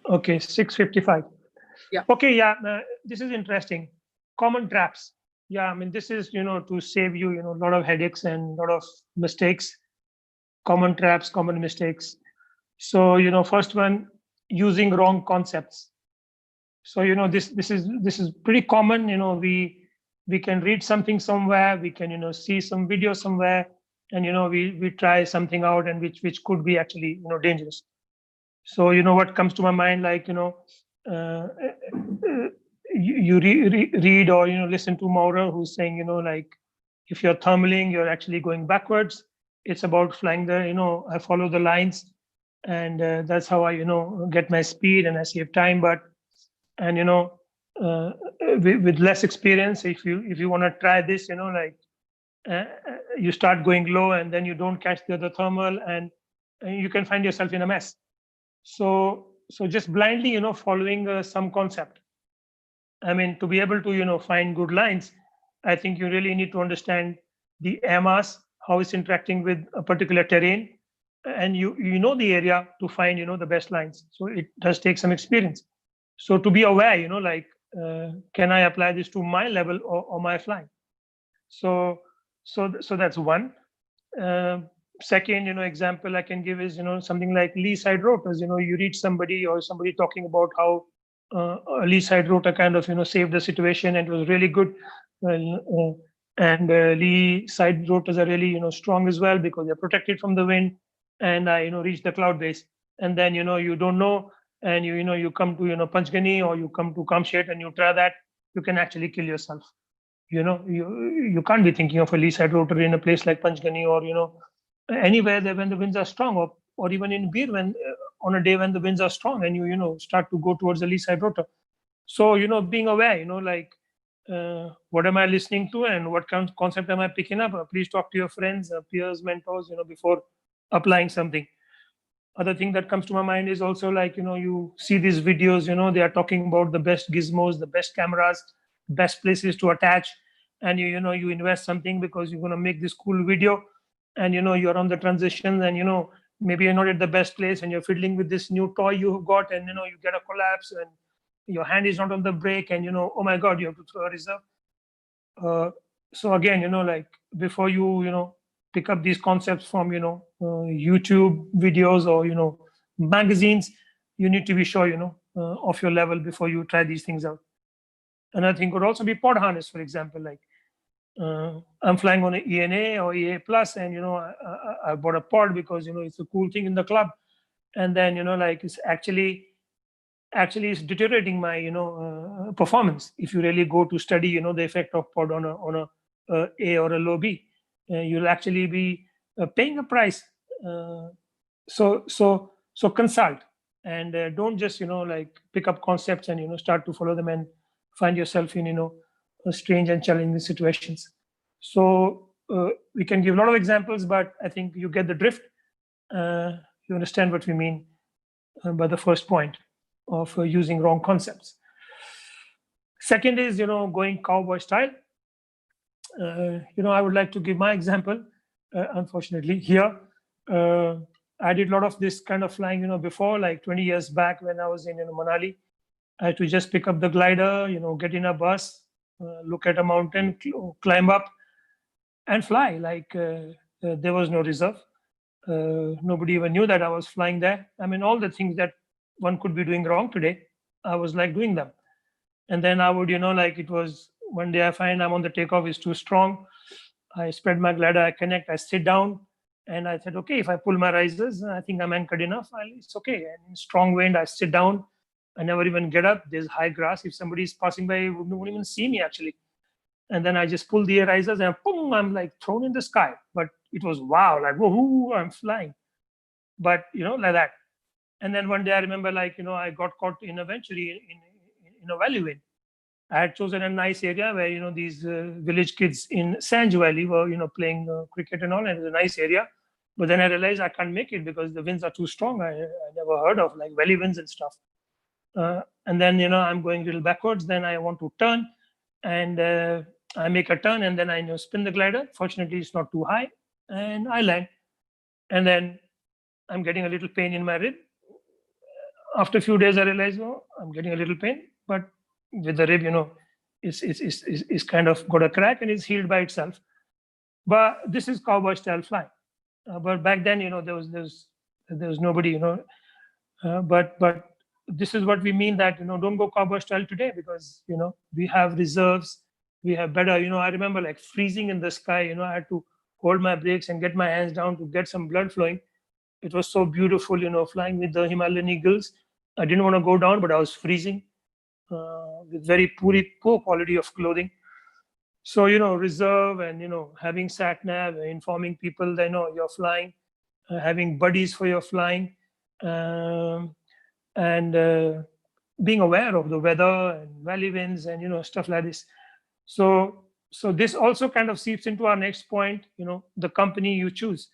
okay. 6:55. Yeah. Okay. Yeah. This is interesting. Common traps. Yeah. I mean, this is to save you a lot of headaches and a lot of mistakes. Common traps, common mistakes. So first one, using wrong concepts. So this is pretty common. We can read something somewhere, we can see some video somewhere, and we try something out, and which could be actually dangerous. So what comes to my mind, like you read or listen to Maurer, who's saying like, if you're thermaling, you're actually going backwards. It's about flying the I follow the lines, and that's how I get my speed and I save time. But and with less experience, if you want to try this, like you start going low and then you don't catch the other thermal, and you can find yourself in a mess. So just blindly following some concept. I mean, to be able to find good lines, I think you really need to understand the air mass, how it's interacting with a particular terrain, and you know the area to find the best lines. So it does take some experience. So to be aware, like, can I apply this to my level or my flying? So that's one. Second, example I can give is something like lee side rotors. You read somebody talking about how a lee side rotor kind of saved the situation and it was really good. And lee side rotors are really strong as well because they're protected from the wind, and reach the cloud base. And then you don't know, and you come to Panchgani or you come to Kamshet and you try that, you can actually kill yourself. You can't be thinking of a lee side rotor in a place like Panchgani or anywhere there when the winds are strong, or even in Bir when on a day when the winds are strong and you start to go towards the lee side rotor. So being aware, like what am I listening to and what kind of concept am I picking up? Please talk to your friends, peers, mentors, before applying something. Other thing that comes to my mind is also like you see these videos, they are talking about the best gizmos, the best cameras, best places to attach, and you invest something because you're going to make this cool video, and you're on the transition, and maybe you're not at the best place and you're fiddling with this new toy you've got, and you get a collapse and your hand is not on the brake, and oh my god, you have to throw a reserve. So again, like before you pick up these concepts from YouTube videos or magazines, you need to be sure of your level before you try these things out. Another thing could also be pod harness, for example. Like I'm flying on an ENA or EA plus, and I bought a pod because it's a cool thing in the club, and then like it's actually it's deteriorating my performance. If you really go to study the effect of pod on a A or a low B, you'll actually be paying a price. So consult, and don't just like pick up concepts and start to follow them and find yourself in strange and challenging situations. So we can give a lot of examples, but I think you get the drift. You understand what we mean by the first point of using wrong concepts. Second is going cowboy style. I would like to give my example. Unfortunately, here I did a lot of this kind of flying before, like 20 years back when I was in Manali. I had to just pick up the glider, get in a bus, look at a mountain, climb up, and fly. Like there was no reserve. Nobody even knew that I was flying there. I mean, all the things that one could be doing wrong today, I was like doing them. And then I would, like it was one day I find I'm on the takeoff is too strong. I spread my glider, I connect, I sit down, and I said, okay, if I pull my risers, I think I'm anchored enough. It's okay. And in strong wind, I sit down. I never even get up. There's high grass. If somebody is passing by, you won't even see me actually. And then I just pull the air risers and boom, I'm like thrown in the sky. But it was wow, like, whoa, I'm flying. But, like that. And then one day I remember, like, I got caught in a venture in a valley wind. I had chosen a nice area where, these village kids in Sanj Valley were, playing cricket and all, and it was a nice area. But then I realized I can't make it because the winds are too strong. I never heard of like valley winds and stuff. And then, I'm going a little backwards. Then I want to turn, and I make a turn, and then I spin the glider. Fortunately, it's not too high, and I land. And then I'm getting a little pain in my rib. After a few days, I realized, oh, I'm getting a little pain, but with the rib, it's kind of got a crack and it's healed by itself. But this is cowboy style flying. But back then, there was nobody, but this is what we mean that, don't go cowboy style today, because, we have reserves, we have better, I remember like freezing in the sky, I had to hold my brakes and get my hands down to get some blood flowing. It was so beautiful, flying with the Himalayan eagles. I didn't want to go down, but I was freezing with very poor quality of clothing. So, reserve and, having sat nav, informing people that, you're flying, having buddies for your flying, and being aware of the weather and valley winds and, stuff like this. So this also kind of seeps into our next point, the company you choose.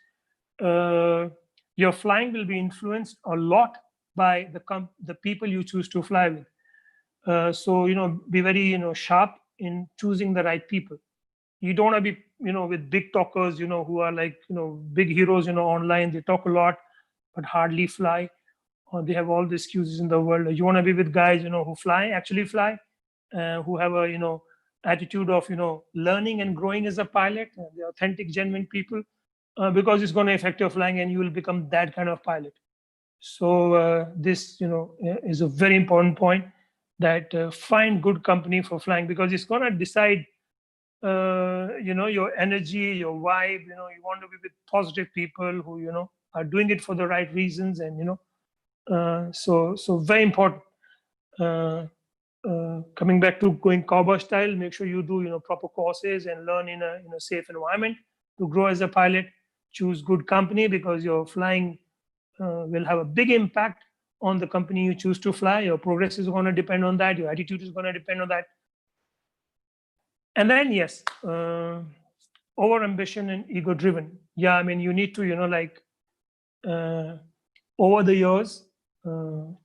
Your flying will be influenced a lot by the people you choose to fly with. So, be very, sharp in choosing the right people. You don't want to be, with big talkers, who are like, big heroes, online. They talk a lot, but hardly fly, or they have all the excuses in the world. You want to be with guys, who actually fly, who have a, attitude of, learning and growing as a pilot. They're authentic, genuine people, because it's going to affect your flying and you will become that kind of pilot. So this, is a very important point, that find good company for flying, because it's going to decide, your energy, your vibe. You want to be with positive people who, are doing it for the right reasons, and so very important. Coming back to going cowboy style, make sure you do proper courses and learn in a safe environment to grow as a pilot. Choose good company, because your flying will have a big impact on the company you choose to fly. Your progress is going to depend on that. Your attitude is going to depend on that. And then, yes, over ambition and ego driven. Yeah, I mean, you need to, over the years,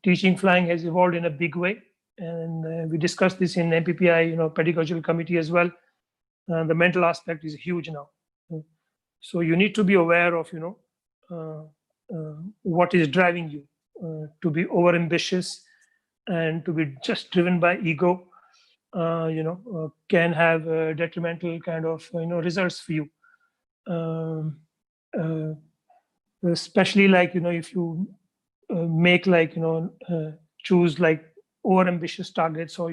teaching flying has evolved in a big way. And we discussed this in MPPI, pedagogical committee as well. The mental aspect is huge now. So you need to be aware of, what is driving you to be over ambitious and to be just driven by ego. Can have detrimental kind of results for you. Especially like if you make like choose like over ambitious targets, or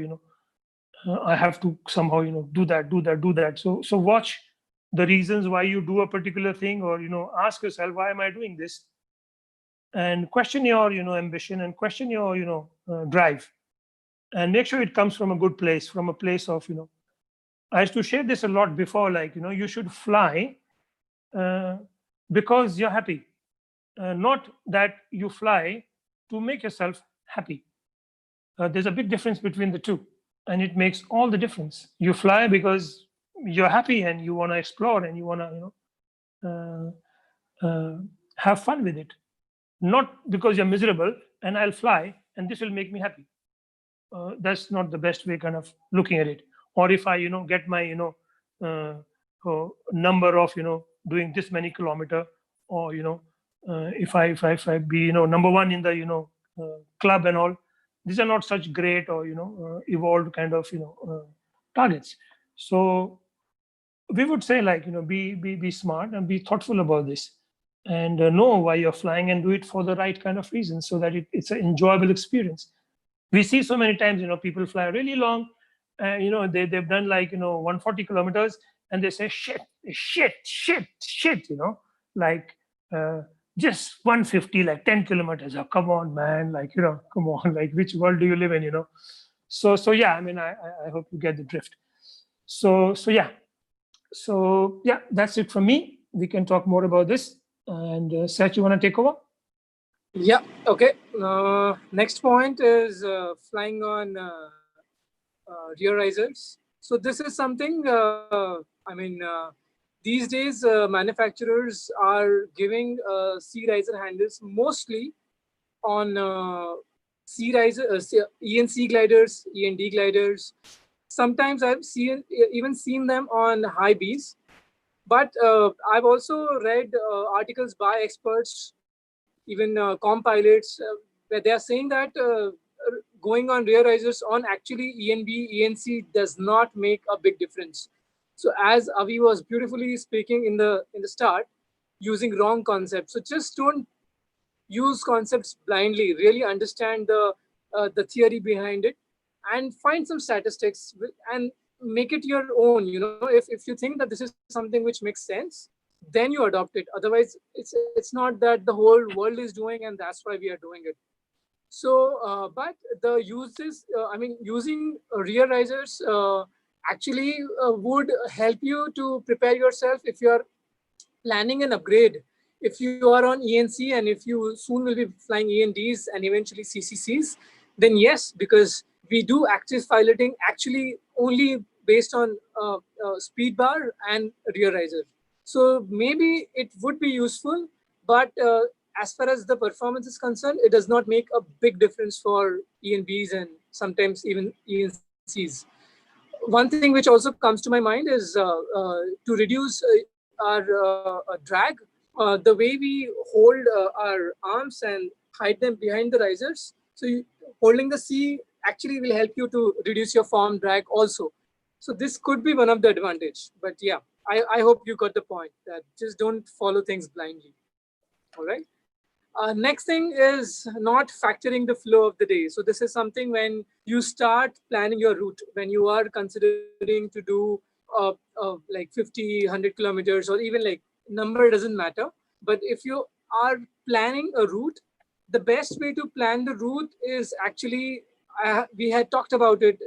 I have to somehow do that. So watch the reasons why you do a particular thing, or ask yourself, why am I doing this? And question your ambition, and question your drive, and make sure it comes from a good place, from a place of I used to share this a lot before, like you should fly because you're happy, not that you fly to make yourself happy. There's a big difference between the two, and it makes all the difference. You fly because you're happy and you want to explore and you want to have fun with it, not because you're miserable and I'll fly and this will make me happy. That's not the best way kind of looking at it. Or if I get my number of doing this many kilometer, or if I be number one in the club and all, these are not such great or evolved kind of targets. So we would say, like be smart and be thoughtful about this, and know why you're flying, and do it for the right kind of reasons, so that it's an enjoyable experience. We see so many times people fly really long, they've done like 140 kilometers, and they say shit, like just 150, like 10 kilometers. Oh, come on, man, like come on, like which world do you live in? So yeah, I mean, I hope you get the drift. So yeah, that's it from me. we can talk more about this. And Sach, you want to take over? Yeah. Okay. Next point is flying on rear risers. So this is something. These days manufacturers are giving sea riser handles mostly on sea riser, ENC gliders, END gliders. Sometimes I've even seen them on high Bs. But I've also read articles by experts, even com pilots, where they are saying that going on rear risers on actually ENB, ENC does not make a big difference. So as Avi was beautifully speaking in the start, using wrong concepts. So just don't use concepts blindly. Really understand the theory behind it, and find some statistics and make it your own. If you think that this is something which makes sense, then you adopt it. Otherwise, it's not that the whole world is doing and that's why we are doing it. So, but the uses, using rear risers actually would help you to prepare yourself if you are planning an upgrade. If you are on ENC and if you soon will be flying ENDs and eventually CCCs, then yes, because we do active piloting actually only based on speed bar and rear riser. So maybe it would be useful, but as far as the performance is concerned, it does not make a big difference for ENBs and sometimes even ENCs. One thing which also comes to my mind is to reduce our drag, the way we hold our arms and hide them behind the risers. So holding the C actually will help you to reduce your form drag also. So this could be one of the advantage. But yeah, I hope you got the point that just don't follow things blindly. All right. Next thing is not factoring the flow of the day. So this is something when you start planning your route, when you are considering to do like 50, 100 kilometers, or even like number doesn't matter. But if you are planning a route, the best way to plan the route is actually, we had talked about it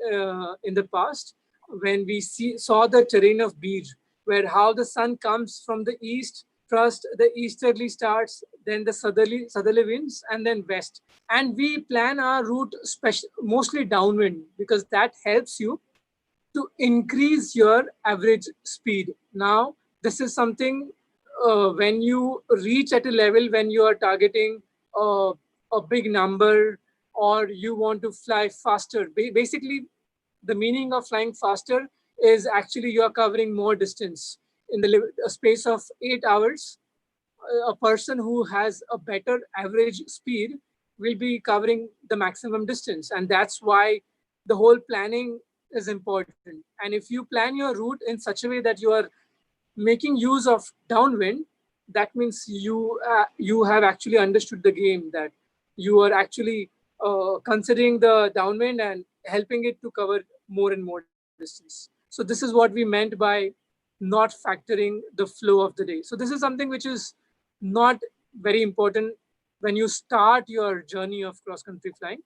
in the past when we saw the terrain of Beer, where how the sun comes from the east. First, the easterly starts, then the southerly winds, and then west. And we plan our route mostly downwind because that helps you to increase your average speed. Now, this is something when you reach at a level when you are targeting a big number or you want to fly faster. Basically, the meaning of flying faster is actually you are covering more distance in the space of 8 hours. A person who has a better average speed will be covering the maximum distance, and that's why the whole planning is important. And if you plan your route in such a way that you are making use of downwind, that means you have actually understood the game, that you are actually considering the downwind and helping it to cover more and more distance. So this is what we meant by not factoring the flow of the day. So this is something which is not very important when you start your journey of cross country flying.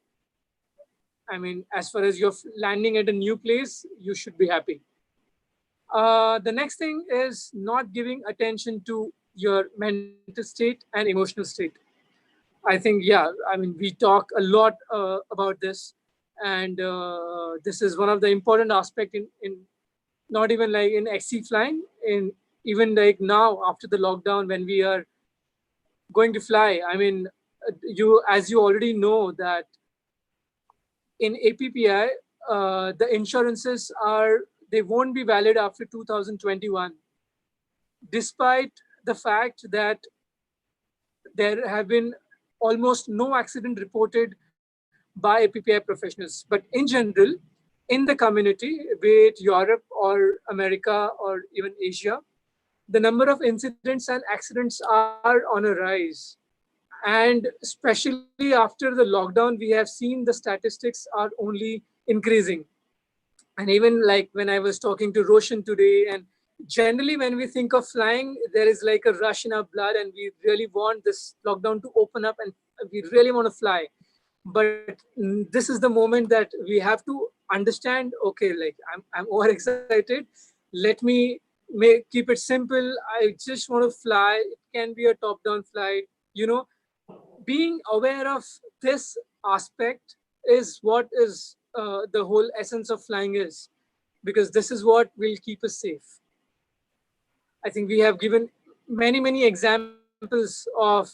I mean, as far as you're landing at a new place, you should be happy. The next thing is not giving attention to your mental state and emotional state. I think, yeah, I mean, we talk a lot about this, and this is one of the important aspect in not even like in XC flying, in even like now after the lockdown when we are going to fly. I mean, as you already know that in APPI, the insurances they won't be valid after 2021, despite the fact that there have been almost no accident reported by APPI professionals. But in general, in the community, be it Europe or America or even Asia, the number of incidents and accidents are on a rise. And especially after the lockdown, we have seen the statistics are only increasing. And even like when I was talking to Roshan today, and generally when we think of flying, there is like a rush in our blood and we really want this lockdown to open up and we really want to fly. But this is the moment that we have to understand, okay, like I'm overexcited. Let me keep it simple. I just want to fly. It can be a top-down flight. Being aware of this aspect is what is the whole essence of flying is, because this is what will keep us safe. I think we have given many examples of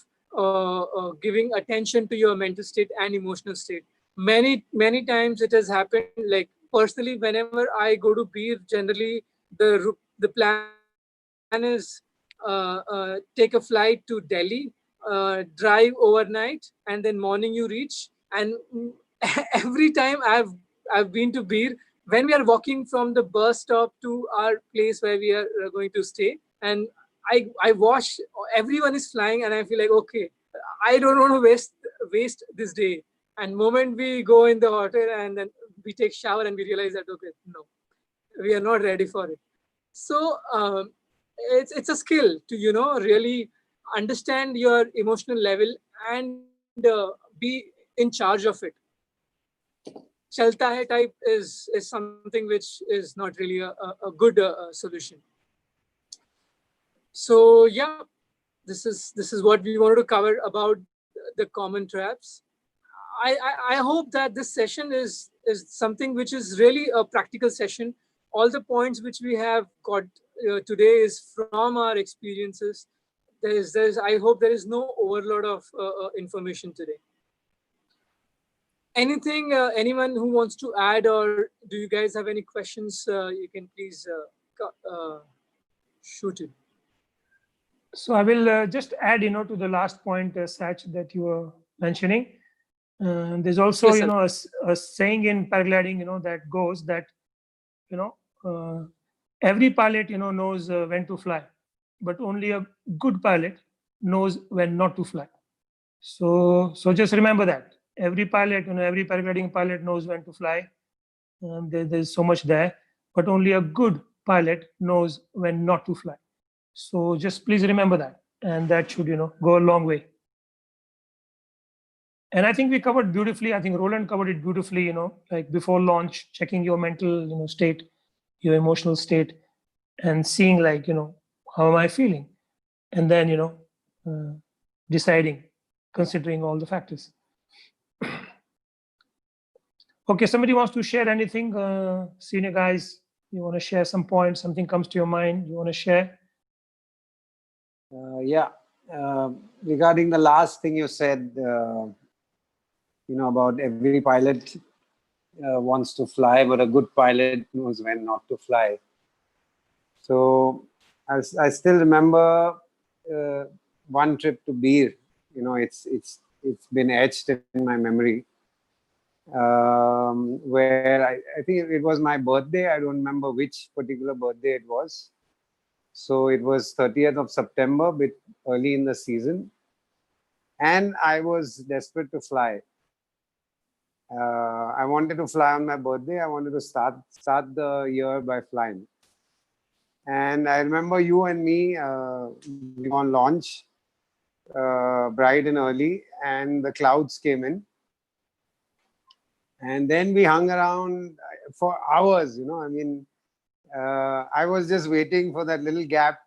giving attention to your mental state and emotional state. Many times it has happened. Like personally, whenever I go to Beer, generally the plan is take a flight to Delhi, drive overnight, and then morning you reach. And every time I've been to Beer, when we are walking from the bus stop to our place where we are going to stay, and I watch everyone is flying, and I feel like, okay, I don't want to waste this day. And moment we go in the hotel and then we take shower and we realize that, okay, no, we are not ready for it. So it's a skill to really understand your emotional level and be in charge of it. Chalta hai type is something which is not really a good solution. So yeah, this is what we wanted to cover about the common traps. I hope that this session is something which is really a practical session. All the points which we have got today is from our experiences. I hope there is no overload of information today. Anything, anyone who wants to add, or do you guys have any questions? You can please shoot it. So I will just add, to the last point, Sach, that you were mentioning. There's also, Yes, a saying in paragliding, that goes that, every pilot, knows when to fly, but only a good pilot knows when not to fly. So just remember that every pilot, every paragliding pilot knows when to fly. There's so much there, but only a good pilot knows when not to fly. So just please remember that, and that should, go a long way. And I think we covered beautifully. I think Roland covered it beautifully, like before launch, checking your mental, state, your emotional state, and seeing like, how am I feeling? And then, deciding, considering all the factors. Okay, somebody wants to share anything? Senior guys, you want to share some points? Something comes to your mind you want to share? Yeah. Regarding the last thing you said, about every pilot wants to fly, but a good pilot knows when not to fly. So I still remember one trip to Beer. It's been etched in my memory. Where I think it was my birthday. I don't remember which particular birthday it was. So it was 30th of September, bit early in the season. And I was desperate to fly. I wanted to fly on my birthday. I wanted to start the year by flying. And I remember you and me we were on launch bright and early, and the clouds came in. And then we hung around for hours, I was just waiting for that little gap,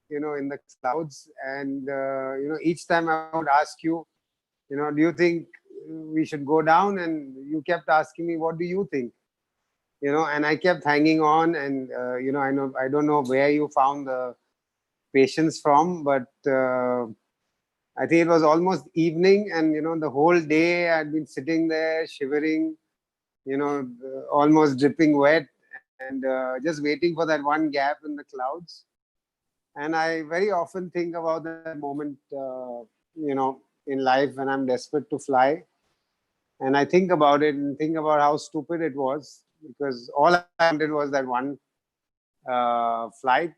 in the clouds. And, each time I would ask you, do you think we should go down? And you kept asking me, what do you think? And I kept hanging on. And, I don't know where you found the patience from, but I think it was almost evening. And, the whole day I'd been sitting there shivering, almost dripping wet, and just waiting for that one gap in the clouds. And I very often think about that moment, in life when I'm desperate to fly. And I think about it and think about how stupid it was, because all I wanted was that one flight.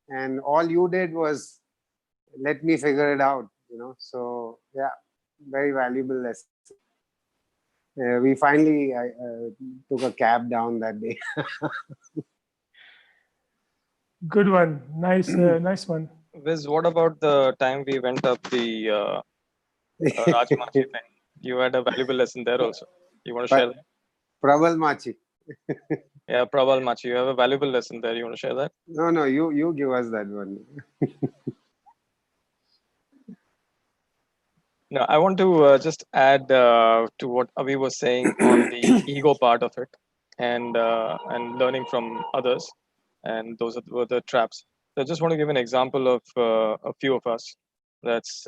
And all you did was let me figure it out, So, yeah, very valuable lesson. We finally took a cab down that day. Good one. Nice, nice one. Viz, what about the time we went up the Rajmachi thing? You had a valuable lesson there also. You want to share that? Prabal Machi. Yeah, Prabal Machi, you have a valuable lesson there. You want to share that? No, you give us that one. No, I want to just add to what Avi was saying on the ego part of it, and learning from others, and those were the traps. So I just want to give an example of a few of us. That's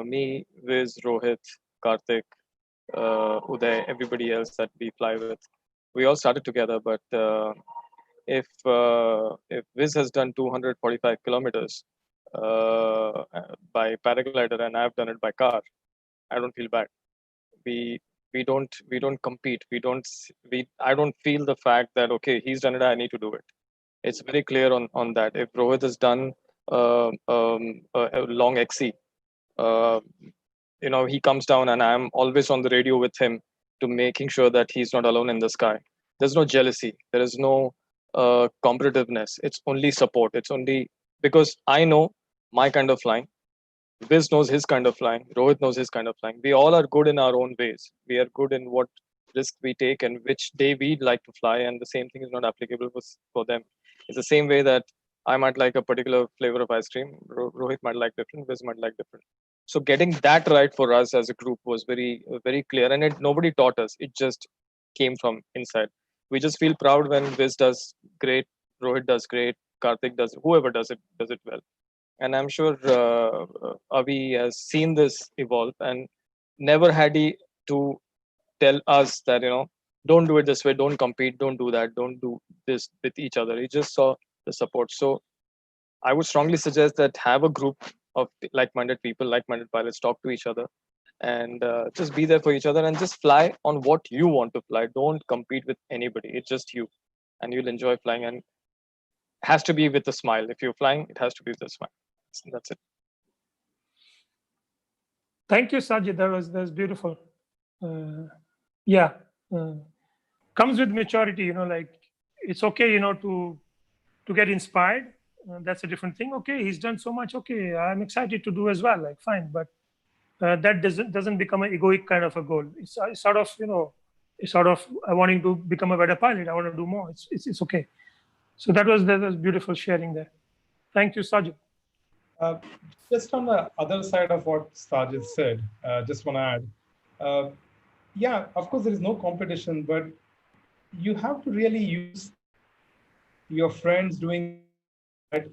me, Viz, Rohit, Karthik, Uday, everybody else that we fly with. We all started together, but if Viz has done 245 kilometers by paraglider and I've done it by car, I don't feel bad. We we don't compete. I don't feel the fact that okay, he's done it, I need to do it. It's very clear on that. If Rohit has done a long XC, uh, he comes down and I'm always on the radio with him to making sure that he's not alone in the sky. There's no jealousy. There is no competitiveness. It's only support. It's only because I know my kind of flying. Viz knows his kind of flying. Rohit knows his kind of flying. We all are good in our own ways. We are good in what risk we take and which day we'd like to fly. And the same thing is not applicable for them. It's the same way that I might like a particular flavor of ice cream. Rohit might like different. Viz might like different. So getting that right for us as a group was very, very clear. And nobody taught us. It just came from inside. We just feel proud when Viz does great, Rohit does great, Karthik does, whoever does it well. And I'm sure Avi has seen this evolve, and never had he to tell us that don't do it this way, don't compete, don't do that, don't do this with each other. He just saw the support. So I would strongly suggest that have a group of like-minded people, like-minded pilots, talk to each other, and just be there for each other and just fly on what you want to fly. Don't compete with anybody. It's just you, and you'll enjoy flying. And has to be with a smile. If you're flying, it has to be with a smile. That's it. Thank you, Sajid. That was beautiful. Yeah, comes with maturity. Like it's okay, to get inspired. That's a different thing. Okay, he's done so much. Okay, I'm excited to do as well. Like fine, but that doesn't become an egoic kind of a goal. It's sort of wanting to become a better pilot. I want to do more. It's okay. So that was beautiful sharing there. Thank you, Sajid. Just on the other side of what Sajid said, just want to add, yeah, of course there is no competition, but you have to really use your friends doing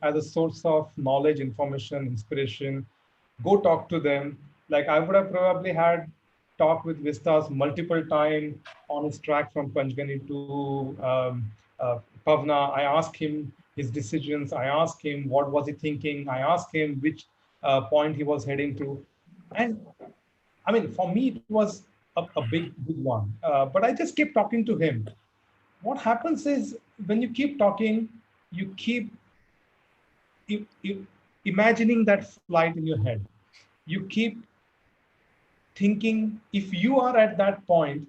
as a source of knowledge, information, inspiration. Go talk to them. Like I would have probably had talk with Vistas multiple times on his track from Panchgani to Pavna. I asked him his decisions. I asked him what was he thinking. I asked him which point he was heading to. And I mean, for me, it was a big one. But I just kept talking to him. What happens is when you keep talking, you keep imagining that flight in your head. You keep thinking, if you are at that point,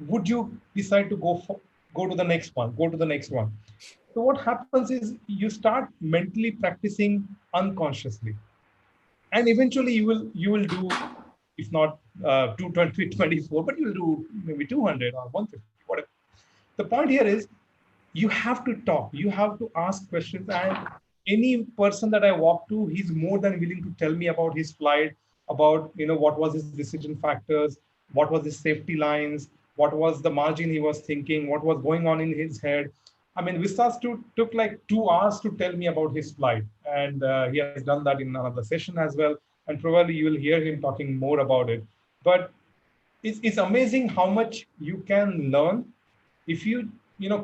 would you decide to go to the next one, go to the next one? So what happens is you start mentally practicing unconsciously, and eventually you will do, if not 220, 24, but you'll do maybe 200 or 150, whatever. The point here is you have to talk, you have to ask questions, and any person that I walk to, he's more than willing to tell me about his flight, about what was his decision factors, what was his safety lines, what was the margin he was thinking, what was going on in his head. I mean, Vistas took like 2 hours to tell me about his flight, and he has done that in another session as well. And probably you will hear him talking more about it. But it's amazing how much you can learn if you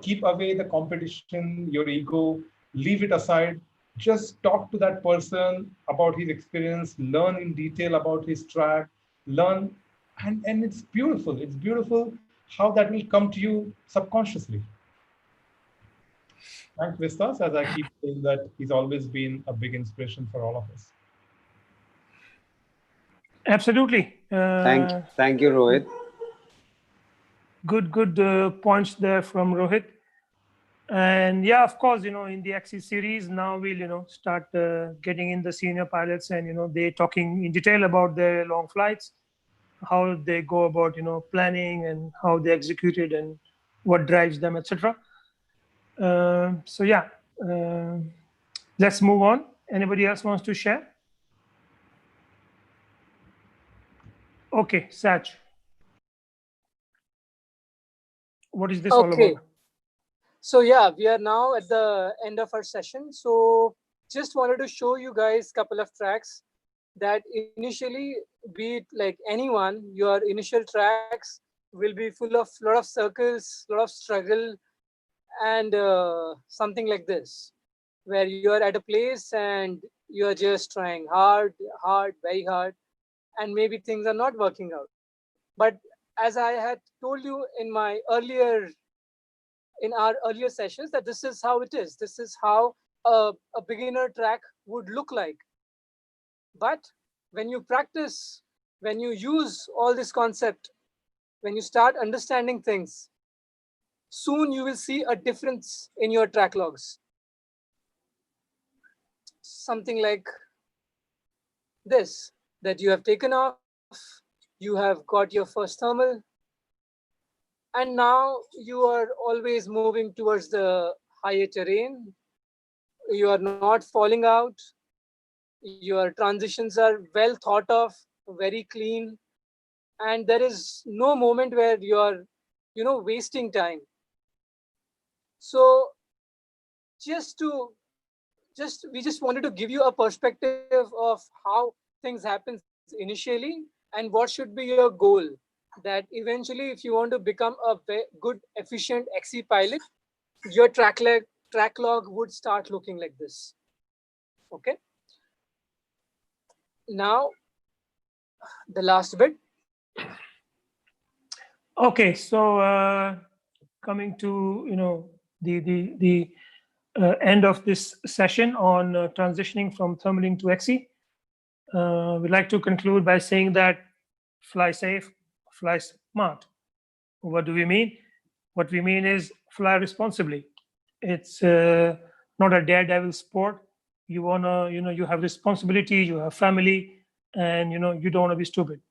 keep away the competition, your ego, leave it aside. Just talk to that person about his experience, learn in detail about his track, learn, and it's beautiful. It's beautiful how that will come to you subconsciously. Thanks, Vistas, as I keep saying that he's always been a big inspiration for all of us. Absolutely. Thank you, Rohit. Good points there from Rohit. And yeah, of course, in the XC series, now we'll, start getting in the senior pilots and, they're talking in detail about their long flights, how they go about, planning and how they execute it and what drives them, etc. So yeah, let's move on. Anybody else wants to share? Okay, Sach. What is this all Okay. about? So yeah, we are now at the end of our session. So just wanted to show you guys a couple of tracks that initially, be it like anyone, your initial tracks will be full of lot of circles, lot of struggle, and something like this, where you are at a place and you are just trying hard, hard, very hard, and maybe things are not working out. But as I had told you in our earlier sessions, that this is how it is. This is how a beginner track would look like. But when you practice, when you use all this concept, when you start understanding things, soon you will see a difference in your track logs. Something like this, that you have taken off, you have got your first thermal, and now you are always moving towards the higher terrain. You are not falling out. Your transitions are well thought of, very clean, and there is no moment where you are, wasting time. So just to just we just wanted to give you a perspective of how things happens initially and what should be your goal, that eventually if you want to become a good efficient XC pilot, your track log would start looking like this. Okay, now the last bit. Okay, so coming to the end of this session on transitioning from thermaling to XE, we'd like to conclude by saying that fly safe, fly smart. What do we mean? What we mean is fly responsibly. It's not a daredevil sport. You wanna, you have responsibility, you have family, and you don't want to be stupid.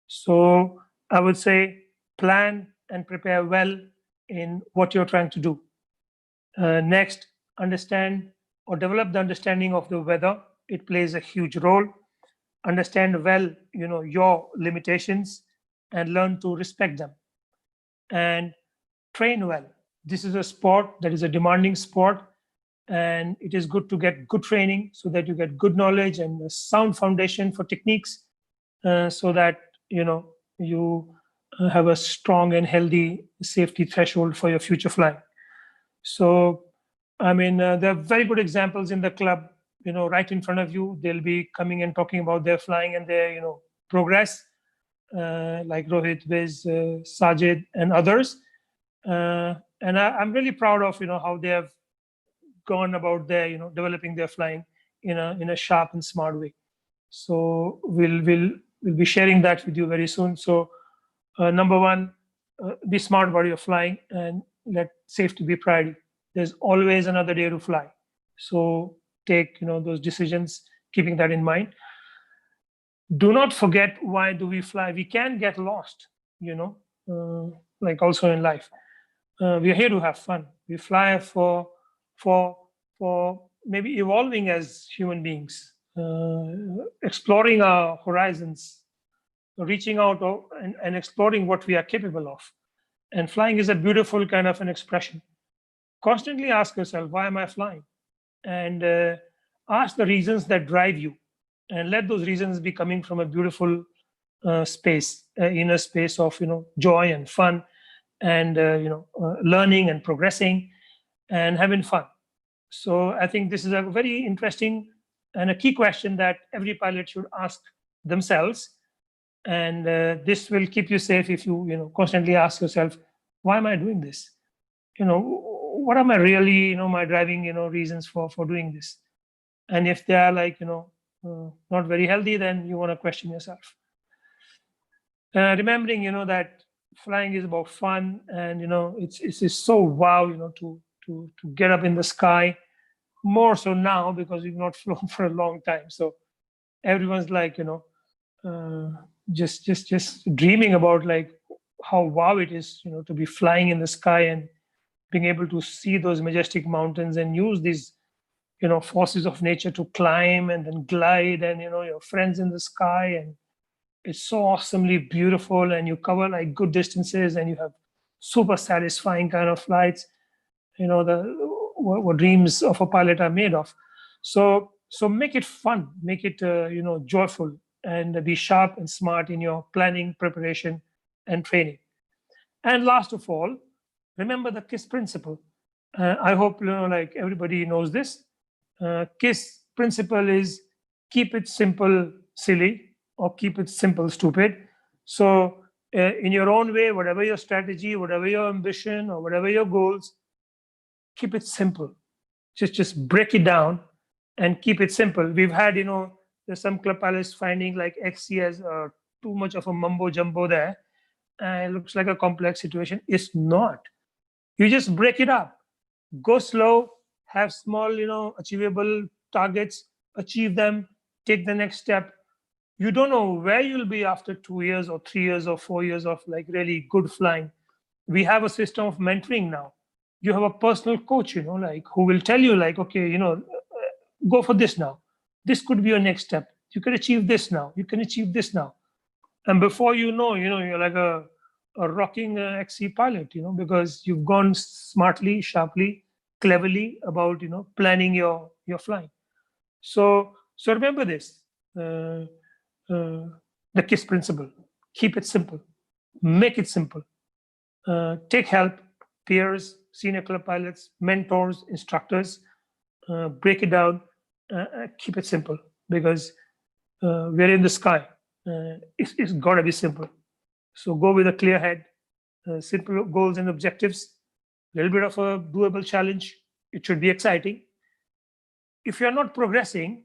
So I would say plan and prepare well in what you're trying to do. Next, understand or develop the understanding of the weather. It plays a huge role. Understand well, your limitations and learn to respect them. And train well. This is a sport that is a demanding sport, and it is good to get good training so that you get good knowledge and a sound foundation for techniques, so that you have a strong and healthy safety threshold for your future flying. So, I mean, there are very good examples in the club. Right in front of you, they'll be coming and talking about their flying and their progress, like Rohit, Viz, Sajid, and others. And I'm really proud of how they have gone about their developing their flying in a sharp and smart way. So we'll be sharing that with you very soon. So number one, be smart about your flying and let safety be priority. There's always another day to fly, so take those decisions keeping that in mind. Do not forget, why do we fly? We can get lost, like also in life. We are here to have fun. We fly for maybe evolving as human beings, exploring our horizons, reaching out and exploring what we are capable of. And flying is a beautiful kind of an expression. Constantly ask yourself, why am I flying? And ask the reasons that drive you, and let those reasons be coming from a beautiful space, inner space of joy and fun, and learning and progressing and having fun. So I think this is a very interesting and a key question that every pilot should ask themselves. And this will keep you safe if you constantly ask yourself, why am I doing this? What are my really my driving reasons for doing this? And if they are like not very healthy, then you want to question yourself. Remembering that flying is about fun, and it's so wow to get up in the sky, more so now because we've not flown for a long time. So everyone's like just dreaming about like how wow it is to be flying in the sky and being able to see those majestic mountains and use these, forces of nature to climb and then glide, and your friends in the sky, and it's so awesomely beautiful, and you cover like good distances, and you have super satisfying kind of flights. What dreams of a pilot are made of. So make it fun, make it joyful, and be sharp and smart in your planning, preparation, and training. And last of all, remember the KISS principle. I hope like everybody knows this. KISS principle is keep it simple, silly, or keep it simple, stupid. So in your own way, whatever your strategy, whatever your ambition, or whatever your goals, keep it simple. Just break it down and keep it simple. We've had, there's some club pilots finding like XC as too much of a mumbo jumbo there. It looks like a complex situation. It's not. You just break it up. Go slow, have small, achievable targets, achieve them, take the next step. You don't know where you'll be after 2 years or 3 years or 4 years of like really good flying. We have a system of mentoring now. You have a personal coach, like who will tell you like, okay, go for this now. This could be your next step. You can achieve this now. You can achieve this now. And before you're like a rocking XC pilot, because you've gone smartly, sharply, cleverly about, planning your flying. So remember this, the KISS principle. Keep it simple. Make it simple. Take help, peers, senior club pilots, mentors, instructors. Break it down. Keep it simple, because we're in the sky. It's got to be simple. So go with a clear head, simple goals and objectives, a little bit of a doable challenge. It should be exciting. If you're not progressing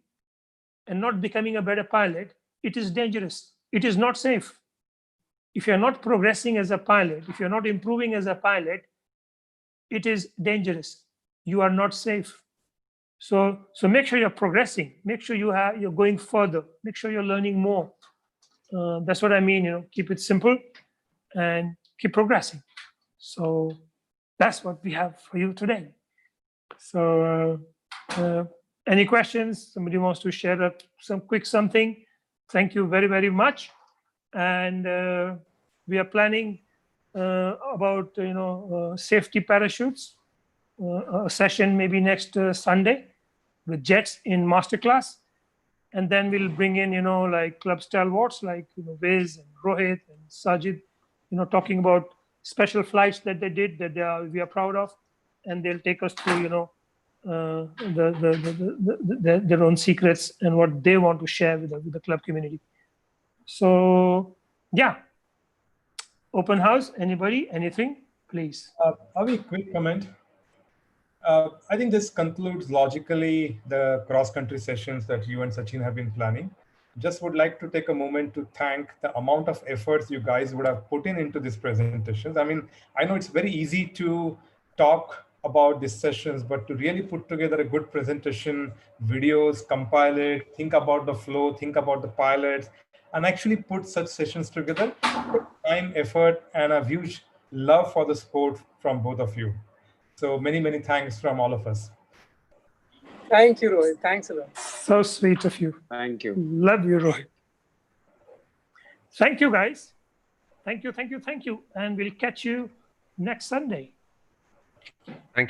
and not becoming a better pilot, it is dangerous. It is not safe. If you're not progressing as a pilot, if you're not improving as a pilot, it is dangerous. You are not safe. So make sure you're progressing. Make sure you're going further. Make sure you're learning more. That's what I mean. Keep it simple and keep progressing. So that's what we have for you today. So any questions? Somebody wants to share some quick something? Thank you very, very much. And we are planning about safety parachutes, a session maybe next Sunday with jets in masterclass. And then we'll bring in, like club stalwarts like, Viz and Rohit and Sajid, talking about special flights that they did that we are proud of. And they'll take us through, their own secrets and what they want to share with the club community. So, yeah. Open house, anybody, anything, please. Avi, quick comment. I think this concludes logically the cross-country sessions that you and Sachin have been planning. Just would like to take a moment to thank the amount of efforts you guys would have put into these presentations. I mean, I know it's very easy to talk about these sessions, but to really put together a good presentation, videos, compile it, think about the flow, think about the pilots, and actually put such sessions together, time, effort, and a huge love for the sport from both of you. So many, many thanks from all of us. Thank you, Rohit. Thanks a lot. So sweet of you. Thank you. Love you, Rohit. Thank you, guys. Thank you. And we'll catch you next Sunday. Thank you.